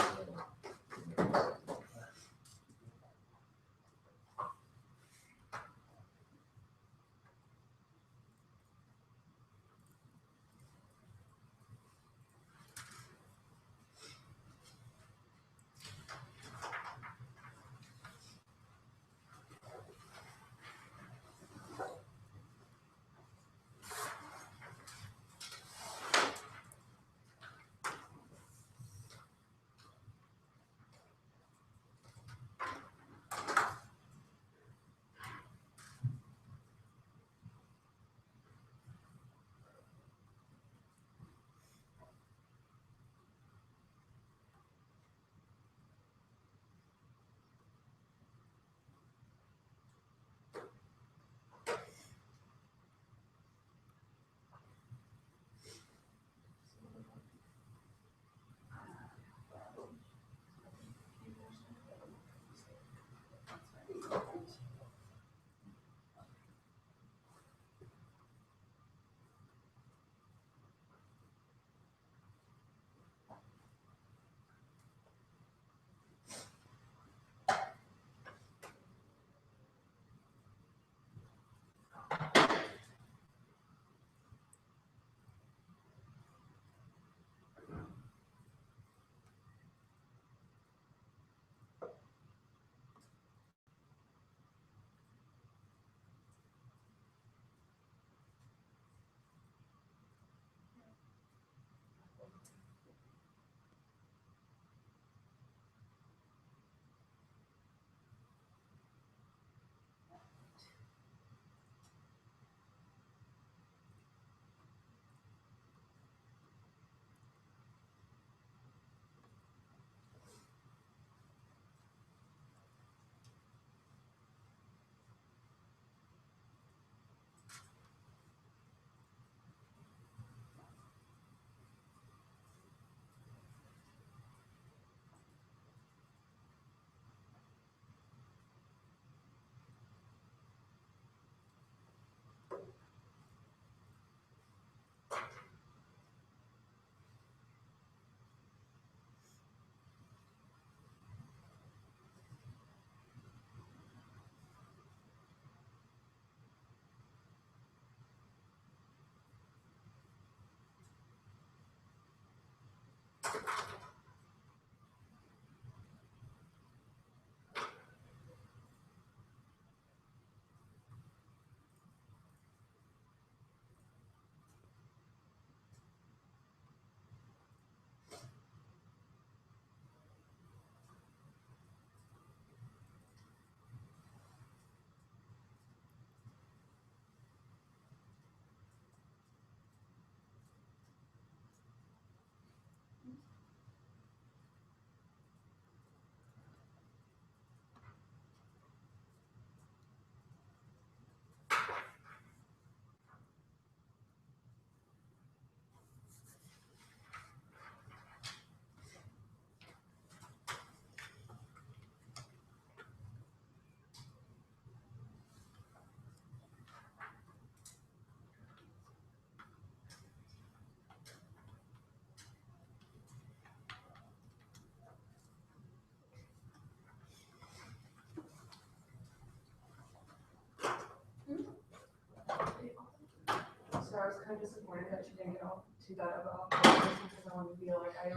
So I was kind of disappointed that she didn't get all to that about because I wanted to feel like I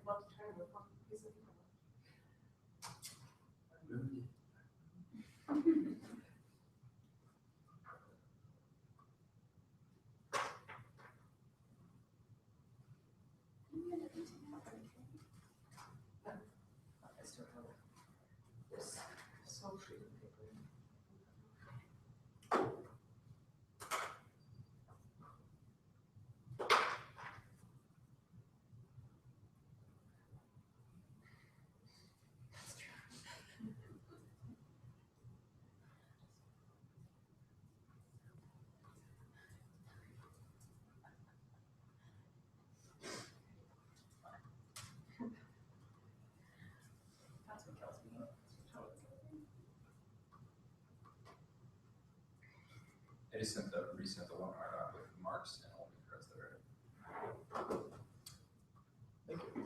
love to try to work on piece of people. I still have this so free paper. That's what kills me. I just resent the one out with marks and all the rest of it. Thank you.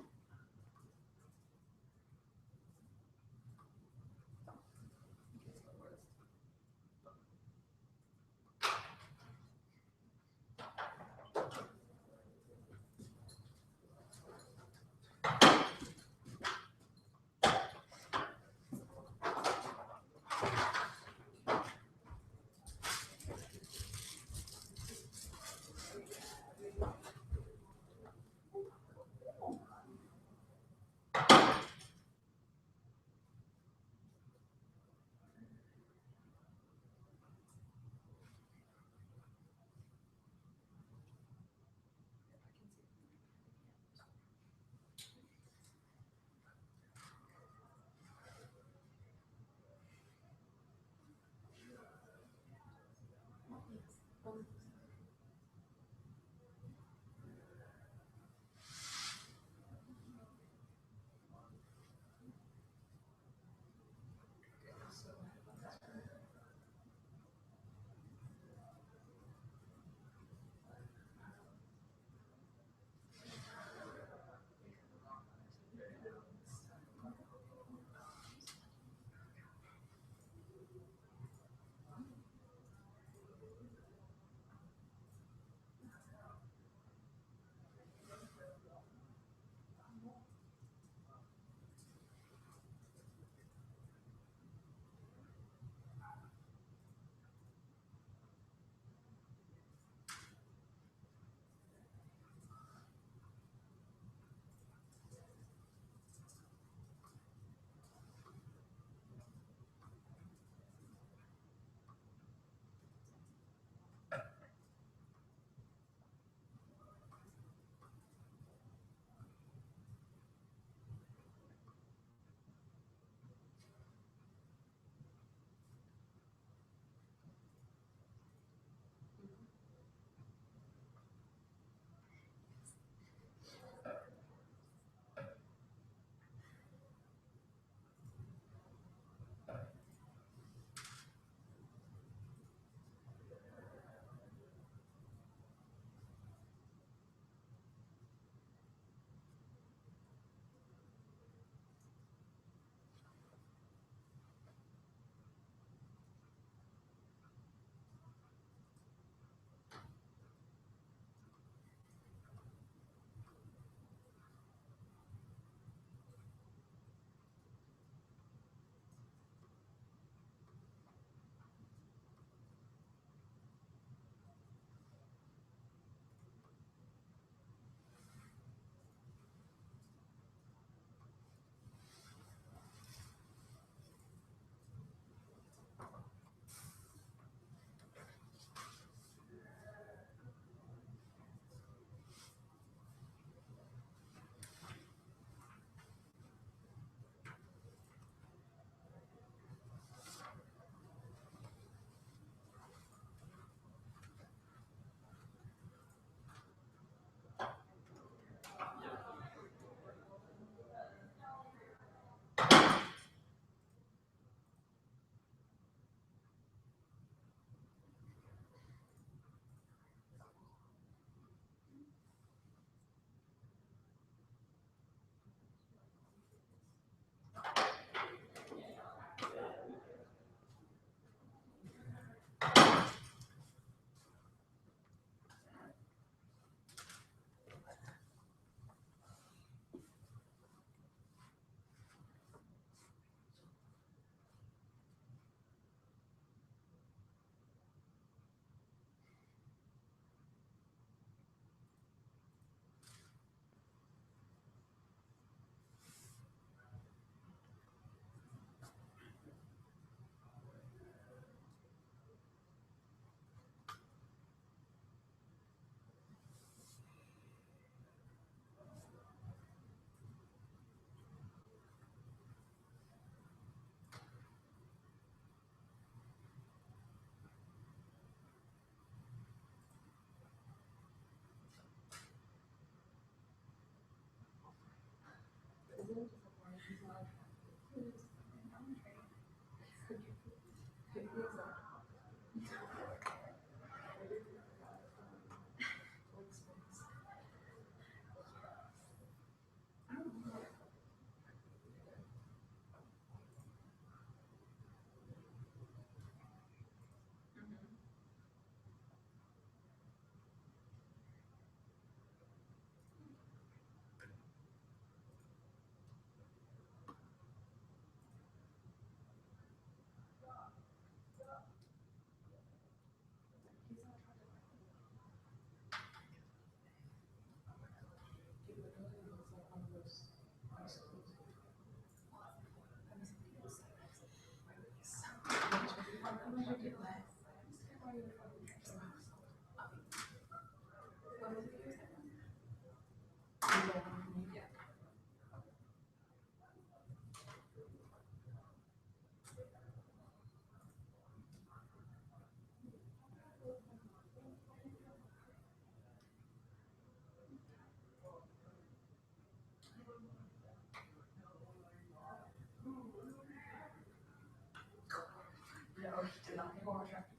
or deny or attract.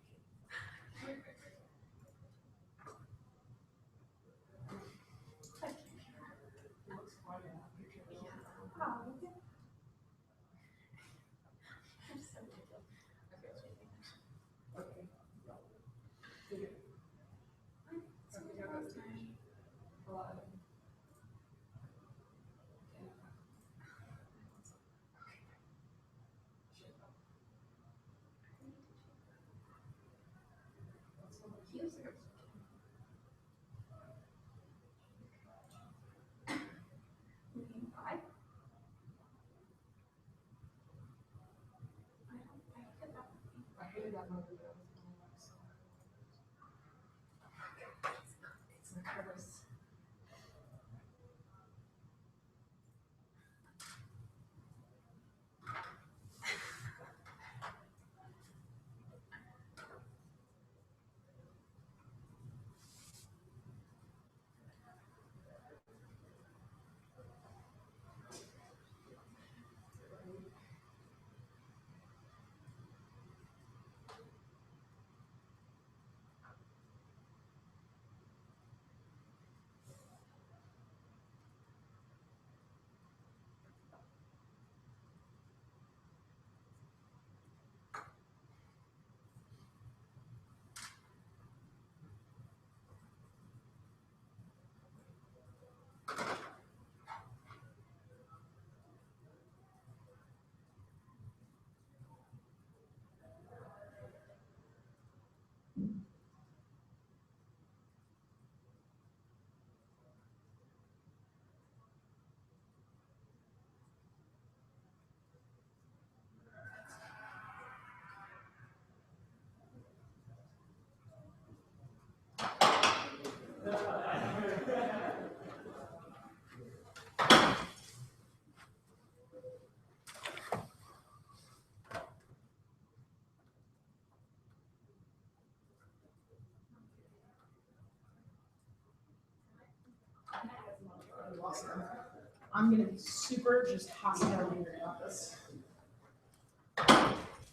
I'm gonna be super just hostile here about this.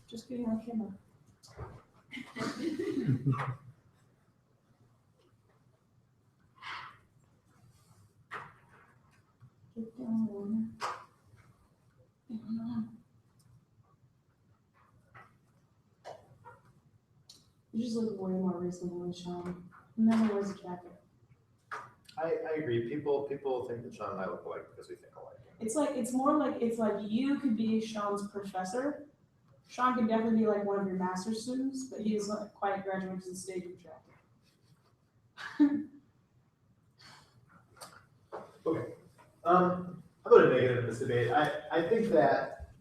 Just getting on camera. Get down. You just look way more reasonable than Sean. He never wears a jacket. I agree. People think that Sean and I look alike because we think alike. It's more like you could be Sean's professor. Sean could definitely be like one of your master's students, but he is not quite graduated to the stage of jacket. Okay. How about a negative in this debate? I think that,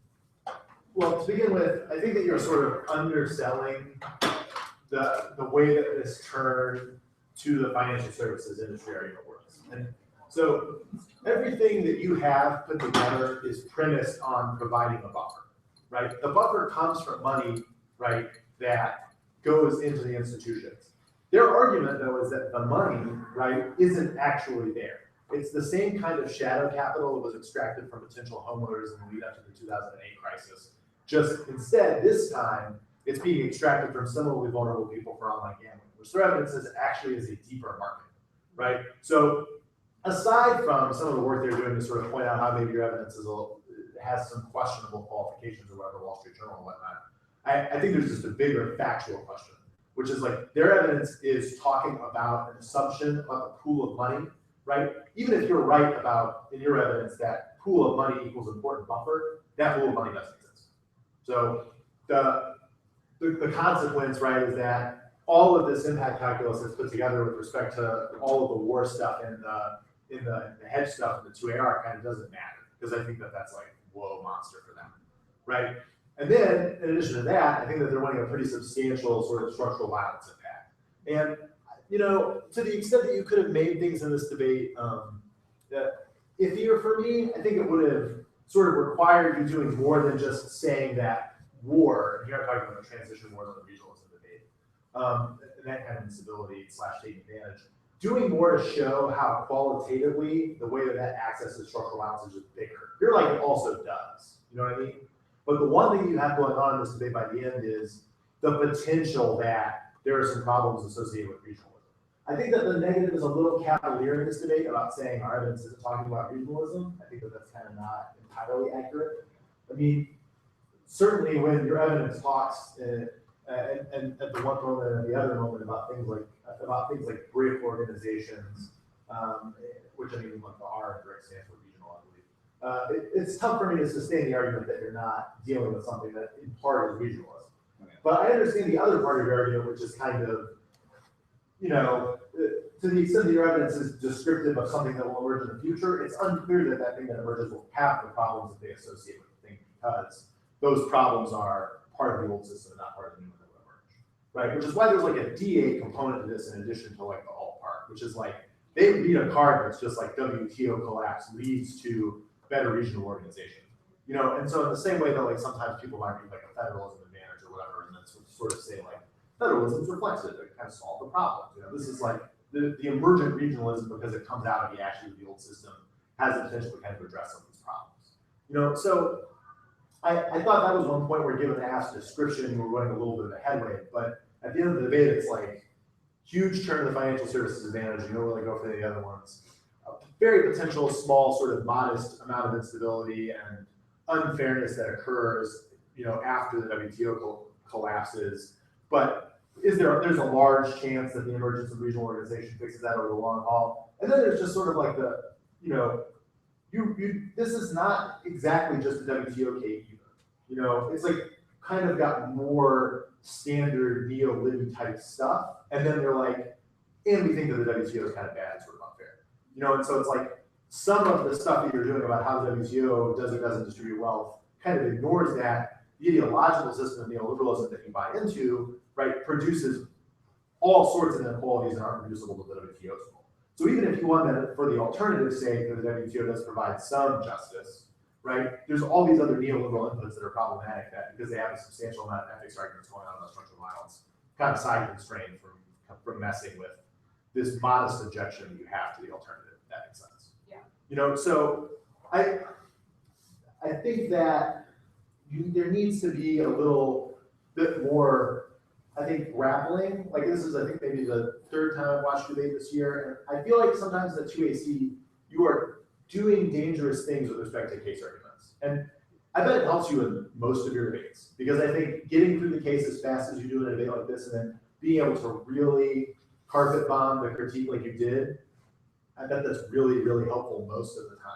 well, to begin with, I think that you're sort of underselling the way that this turn to the financial services industry argument works. And so everything that you have put together is premised on providing a buffer, right? The buffer comes from money, right, that goes into the institutions. Their argument, though, is that the money, right, isn't actually there. It's the same kind of shadow capital that was extracted from potential homeowners in the lead up to the 2008 crisis. Just instead, this time, it's being extracted from similarly vulnerable people for online gambling, which their evidence is actually is a deeper market, right? So aside from some of the work they're doing to sort of point out how maybe your evidence has some questionable qualifications or whatever, Wall Street Journal and whatnot, I think there's just a bigger factual question, which is like their evidence is talking about an assumption about the pool of money, right? Even if you're right about, in your evidence, that pool of money equals important buffer, that pool of money doesn't exist. So the consequence, right, is that all of this impact calculus that's put together with respect to all of the war stuff and the hedge stuff and the 2AR kind of doesn't matter, because I think that that's like, whoa, monster for them, right? And then, in addition to that, I think that they're running a pretty substantial sort of structural violence impact. And, you know, to the extent that you could have made things in this debate, if you were for me, I think it would have sort of required you doing more than just saying that war, and here I'm talking about the transition war than the regionalism debate, and that kind of instability / taking advantage. Doing more to show how qualitatively the way that access to structural violence is just bigger. You're like, it also does, you know what I mean? But the one thing you have going on in this debate by the end is the potential that there are some problems associated with regionalism. I think that the negative is a little cavalier in this debate about saying our evidence isn't talking about regionalism. I think that that's kind of not entirely accurate. I mean, certainly when your evidence talks and at the one moment and at the other moment about things like BRIC organizations, which I mean, like the R in BRIC stands for regional, I believe. It's tough for me to sustain the argument that you're not dealing with something that in part is regionalism. Okay. But I understand the other part of your argument, which is kind of, you know, to the extent that your evidence is descriptive of something that will emerge in the future, it's unclear that that thing that emerges will have the problems that they associate with the thing, because those problems are part of the old system, not part of the new one that will emerge, right? Which is why there's like a DA component to this in addition to like the alt part, which is like, they read a card that's just like WTO collapse leads to better regional organization, you know? And so in the same way that like sometimes people might read like a federalism advantage or whatever, and then sort of say like, federalism's reflexive, it kind of solve the problem. You know, this is like the emergent regionalism, because it comes out of the actually the old system, has the potential to kind of address some of these problems. You know, so I thought that was one point where given the Ask's description, we were running a little bit of a headway, but at the end of the debate, it's like huge turn to the financial services advantage, you don't really go for the other ones. Very potential small sort of modest amount of instability and unfairness that occurs, you know, after the WTO collapses. But there's a large chance that the emergence of regional organization fixes that over the long haul. And then there's just sort of like the, you know, this is not exactly just the WTO case either. You know, it's like kind of got more standard neo-Libby type stuff. And then they're like, and we think that the WTO is kind of bad, it's sort of unfair. You know, and so it's like some of the stuff that you're doing about how the WTO does or doesn't distribute wealth kind of ignores that. The ideological system of neoliberalism that you buy into, right, produces all sorts of inequalities that aren't reducible to the WTO's role. So even if you want to, for the alternative sake, that the WTO does provide some justice, right, there's all these other neoliberal inputs that are problematic that because they have a substantial amount of ethics arguments going on about structural violence, kind of side constrained from messing with this modest objection that you have to the alternative, if that makes sense. Yeah. You know, so I think that there needs to be a little bit more, I think, grappling. Like this is, I think, maybe the third time I've watched debate this year. And I feel like sometimes at 2AC, you are doing dangerous things with respect to case arguments. And I bet it helps you in most of your debates, because I think getting through the case as fast as you do in a debate like this, and then being able to really carpet bomb the critique like you did, I bet that's really, really helpful most of the time.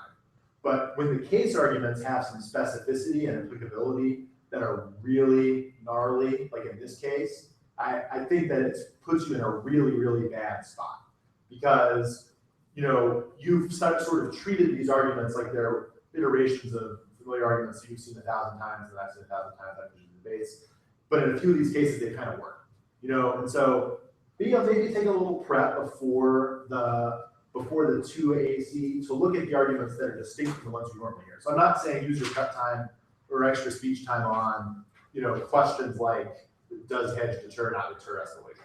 But when the case arguments have some specificity and applicability that are really gnarly, like in this case, I think that it puts you in a really, really bad spot. Because, you know, you've sort of treated these arguments like they're iterations of familiar arguments you've seen 1,000 times and I've seen 1,000 times in debates. But in a few of these cases, they kind of work. You know, and so being able to maybe take a little prep before the 2AC to look at the arguments that are distinct from the ones you normally hear. So I'm not saying use your cut time or extra speech time on, you know, questions like, does hedge deter, not deter escalation,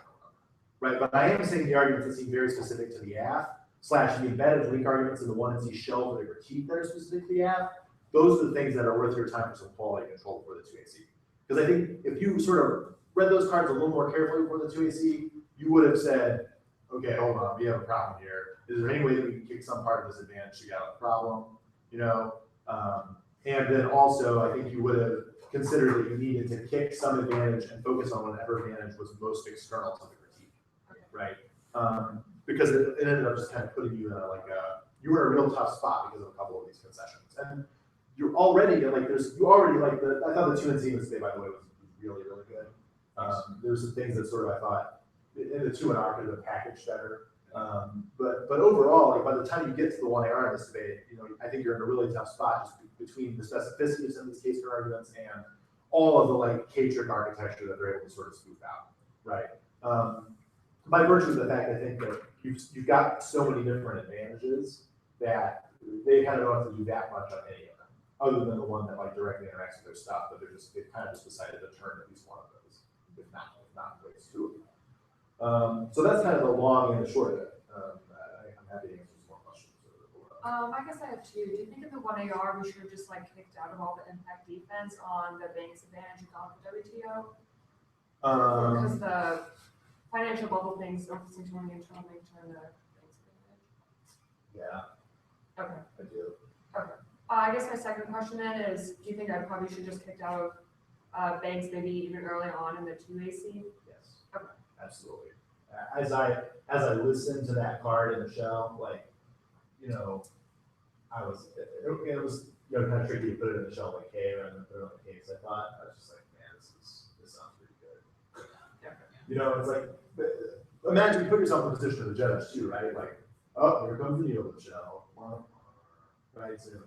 right? But I am saying the arguments that seem very specific to the AF / the embedded link arguments in the 1C shell for the critique that are specific to the AF, those are the things that are worth your time for some quality control for the 2AC. Because I think if you sort of read those cards a little more carefully for the 2AC, you would have said, okay, hold on, we have a problem here. Is there any way that we can kick some part of this advantage to get out of the problem? You know, and then also I think you would have considered that you needed to kick some advantage and focus on whatever advantage was most external to the critique, right? Because it ended up just kind of putting you in you were in a real tough spot because of a couple of these concessions. And you're already like, I thought the 2NC today, by the way, was really, really good. There's some things that sort of I thought, in the 2NR could have been packaged better. But overall, like by the time you get to the 1AR in this debate, you know, I think you're in a really tough spot just between the specificity of some of these case arguments and all of the like K-trick architecture that they're able to sort of spoof out, right? By virtue of the fact, I think that you've got so many different advantages that they kind of don't have to do that much on any of them, other than the one that like directly interacts with their stuff, but they've kind of just decided to turn at least one of those, if not at least two of them. So that's kind of the long and the short of it. I'm happy to answer some more questions. I guess I have two. Do you think in the 1AR we should have just like kicked out of all the impact defense on the bank's advantage and gone for WTO? Because the financial bubble things don't seem to want the internal link to the. Yeah, Okay. I do. I guess my second question then is, do you think I probably should just kicked out of banks maybe even early on in the 2AC? Yes. Okay. Absolutely. As I listened to that card in the shell, like, you know, it was, you know, kind of tricky to put it in the shell like K rather than put it on the case. I was just like, man, this sounds pretty good. You know, it's like, imagine you put yourself in the position of the judge too, right? Like, oh, here comes the yield shell. Right, so, you know,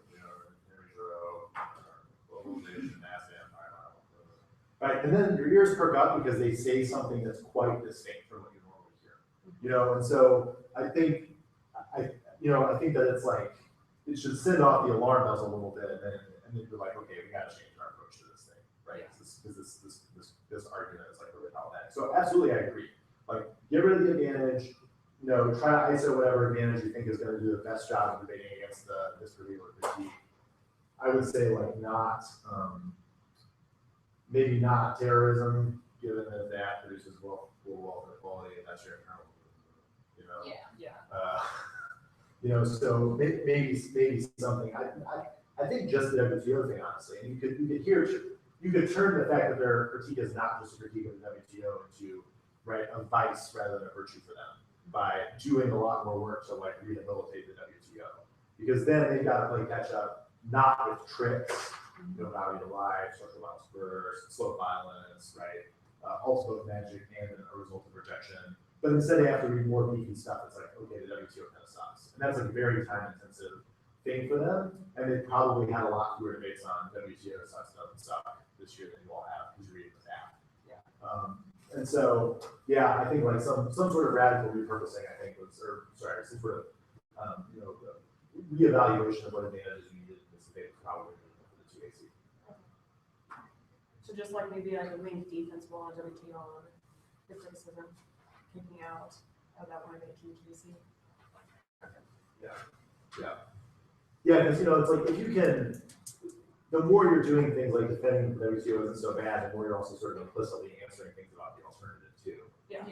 there's your globalization, mass empire. Right, and then your ears perk up because they say something that's quite distinct from what you normally hear. You know, and so I think that it's like, it should send off the alarm bells a little bit, and then you're like, okay, we gotta change our approach to this thing, right? Because this argument is like really problematic. So absolutely, I agree. Like, get rid of the advantage. You know, try to ISO whatever advantage you think is going to do the best job of debating against this particular critique. I would say like not, maybe not terrorism, given that that produces wealth inequality, and that's your internal, you know. Yeah. You know, so maybe something. I think just the WTO thing, honestly, and you could turn the fact that their critique is not just a critique of the WTO into, right, a vice rather than a virtue for them, by doing a lot more work to like rehabilitate the WTO, because then they've got to play catch up, not with tricks, you know, value to life, social violence burst, slow violence, right, also magic and a result of rejection, but instead they have to read more beefy stuff. It's like, okay, the WTO kind of sucks, and that's a very time intensive thing for them, and they probably had a lot fewer debates on WTO sucks, doesn't suck this year than you all have, because you're reading the app. And so, yeah, I think like some sort of radical repurposing, I think some sort of, you know, reevaluation of what advantages you needed in this debate probably for the 2AC. So just like maybe like a link defensible on WTO on the criticism, kicking out of that 118 GC. Yeah, because, you know, it's like, if you can, the more you're doing things like defending the WTO isn't so bad, the more you're also sort of implicitly answering things about the alternative too. Yeah.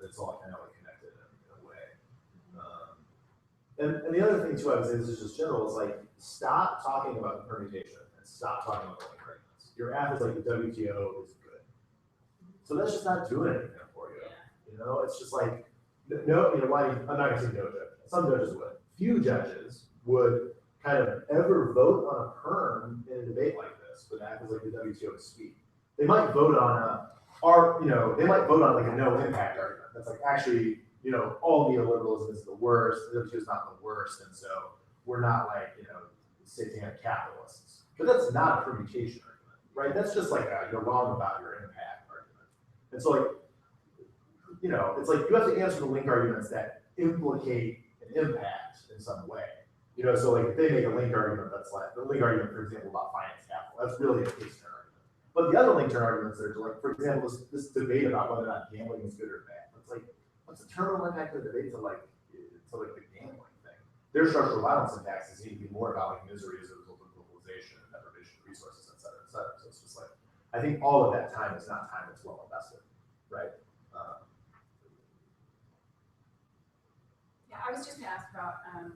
It's all kind of like connected in a way. And the other thing too, I would say, this is just general, is like, stop talking about the permutation and stop talking about the link arguments. Your app is like, the WTO is good. So that's just not doing anything for you. You know, it's just like, no, you know, I'm not gonna say no judge. Some judges would. Few judges would kind of ever vote on a perm in a debate like this, but that is like the WTO is sweet. They might vote on they might vote on like a no impact argument. That's like, actually, you know, all neoliberalism is the worst, the WTO is not the worst, and so we're not like, you know, satanic capitalists. But that's not a permutation argument, right? That's just like you're wrong about your impact argument. And so like, you know, it's like you have to answer the link arguments that implicate an impact in some way. You know, so like if they make a link argument that's like, the link argument, for example, about finance capital, that's really a case turn argument. But the other link turn arguments are like, for example, this debate about whether or not gambling is good or bad. It's like, what's the terminal impact of the debate to like the gambling thing? Their structural violence impacts seem to be more about like misery as a result of globalization and deprivation of resources, et cetera, et cetera. So it's just like, I think all of that time is not time that's well invested, right? Yeah, I was just gonna ask about, kind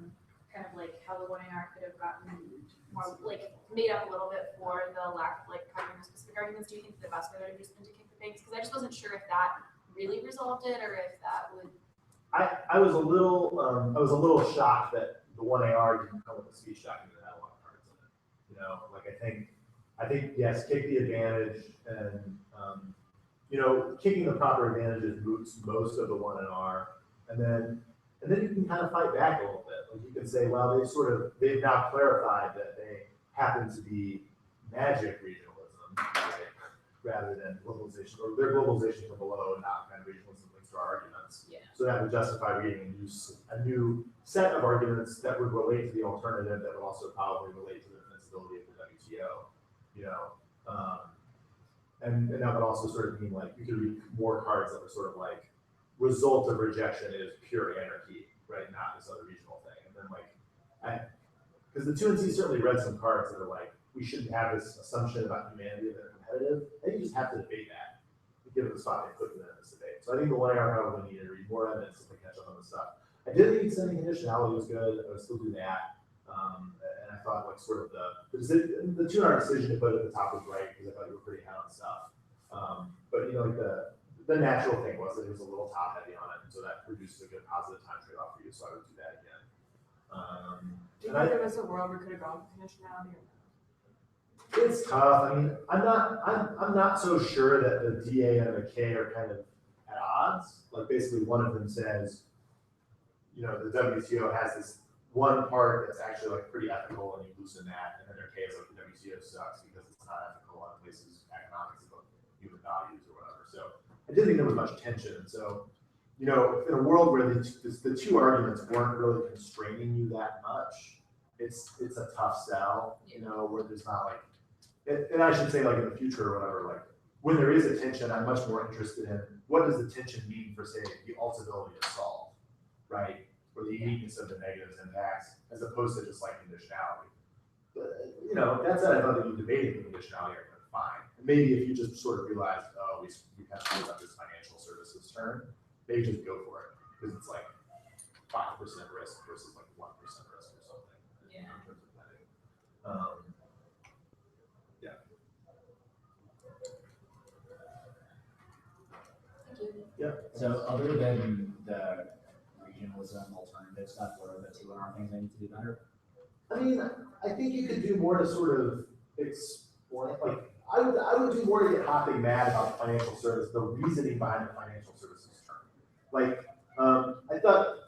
of like how the 1AR could have gotten more, like, made up a little bit for the lack of like covering the specific arguments. Do you think the best way would have just been to kick the banks? Because I just wasn't sure if that really resolved it, or if that would. I was a little shocked that the 1AR didn't come with a speech document that had a lot of cards in it. You know, like I think yes, kick the advantage, and you know, kicking the proper advantages moots most of the 1AR, and then you can kind of fight back a little bit. Like you can say, well, they've now clarified that they happen to be magic regionalism, right, rather than globalization, or their globalization from below, and not kind of regionalism links to our arguments. Yeah. So that would justify reading a new set of arguments that would relate to the alternative, that would also probably relate to the defensibility of the WTO, you know. And that would also sort of mean like, you could read more cards that were sort of like, result of rejection is pure anarchy, right? Not this other regional thing. And then like, because the 2NC certainly read some cards that are like, we shouldn't have this assumption about humanity that are competitive. I think you just have to debate that, given the spot they put them in this debate. So I think the lawyer probably needed to read more evidence to catch up on the stuff. I did think extending conditionality was good. I would still do that. And I thought like sort of the 200 decision to put it at the top was right because I thought you were pretty high on stuff. But you know, like the natural thing was that it was a little top heavy on it, and so that produces a good positive time trade off for you. So I would do that again. Do you And think there was a world we could have gone for conditionality? It's tough. I mean, I'm not so sure that the DA and the K are kind of at odds. Like basically one of them says, you know, the WTO has this one part that's actually like pretty ethical and you loosen that, and then their K is like the WTO sucks because it's not ethical on places economics about human values or whatever. So I didn't think there was much tension. So, you know, in a world where the two arguments weren't really constraining you that much, it's a tough sell, you know, where there's not like, and I should say like in the future or whatever, like when there is a tension, I'm much more interested in what does the tension mean for say the ultimability of solve, right? Or the uniqueness of the negatives impacts, as opposed to just like conditionality. But, you know, that said, I thought that you debated the conditionality argument fine. And maybe if you just sort of realized, oh, we kind of screwed up this financial services term, maybe just go for it because it's like 5% risk versus like 1% risk or something. Yeah. In terms of planning. Yeah. So other than the regionalism alternative stuff, what are the 2NR things I need to do better? I mean, I think you could do more to sort of explain, like, I would do more to get Hopping mad about financial service, the reasoning behind the financial services term. Like, I thought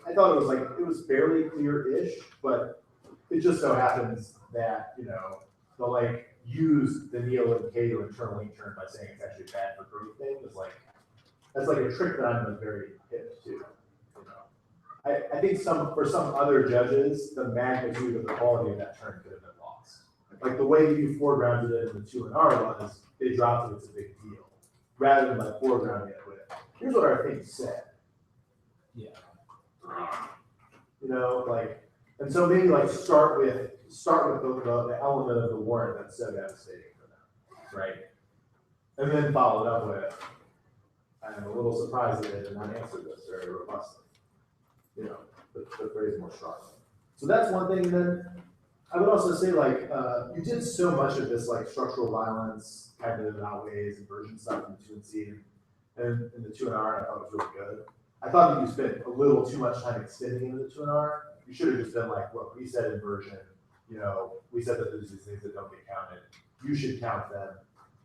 it was like, it was fairly clear-ish, but it just so happens that, you know, the like, use the Neil and K to internally turn by saying it's actually bad for growth thing is like, that's like a trick that I'm like very hip to, you know. I think for some other judges, the magnitude of the quality of that term could have been lost. Like the way you foregrounded it in the 2NR was, they dropped it, it's a big deal, rather than like foregrounding it with, here's what our thing said. Yeah. You know, like, and so maybe like start with the element of the warrant that's so devastating for them, right? And then follow it up with, I'm a little surprised that they did not answer this very robustly. You know, the phrase more strongly. So that's one thing. And then I would also say like, you did so much of this like structural violence kind of outweighs inversion stuff in the 2NC and in the 2NR, I thought it was really good. I thought that you spent a little too much time extending into the 2NR. You should have just been like, look, we said inversion, you know, we said that there's these things that don't get counted. You should count them.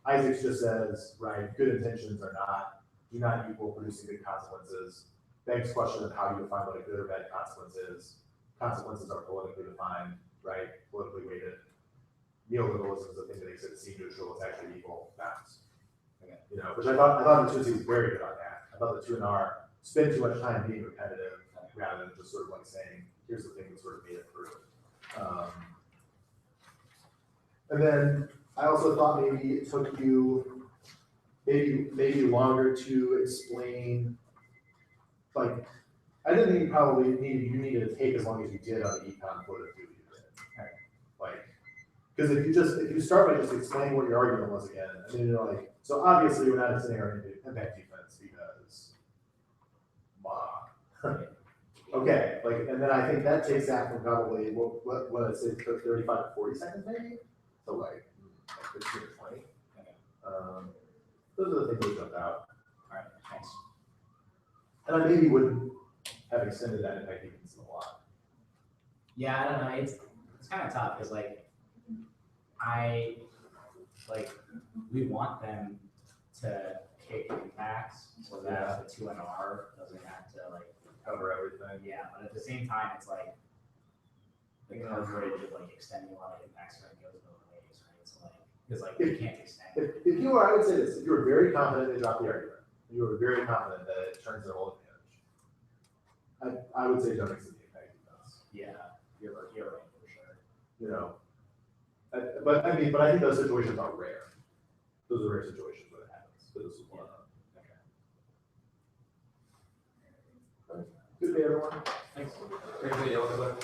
Isaacs just says, right, good intentions do not equal producing good consequences. Begs question of how you define what a good or bad consequence is. Consequences are politically defined, right? Politically weighted. Neoliberalism is the thing that makes it seem neutral, it's actually equal bounds. Okay. You know, which I thought the 2NC was very good on that. I thought the 2NR spent too much time being repetitive rather than just sort of like saying, here's the thing that sort of made it through. And then I also thought maybe it took you maybe longer to explain, like, I didn't think you needed to take as long as you did on the econ quote of you did. Like, because if you start by just explaining what your argument was again, I mean, you're like, so obviously we're not extending our impact defense because, okay, like, and then I think that takes that from probably, what I'd say, 35 to 40 seconds maybe? So like 15 to 20. Those are the things that jumped out. All right, thanks. And I maybe wouldn't have extended that impact defense a lot. Yeah, I don't know, it's kind of tough, because we want them to kick impacts so that the 2NR doesn't have to Cover everything. yeah, but at the same time, it's like the coverage of extending a lot of impacts goes both ways, right? So because you can't extend. If you were, I would say this, if you were very confident they dropped the argument, you were very confident that it turns their whole advantage, I would say don't extend the impact defense. Yeah, you're right for sure. You know, but I think those situations are rare. Those are rare situations where it happens. But this is one of them. Okay. Good day, everyone. Thanks. Great video, everybody.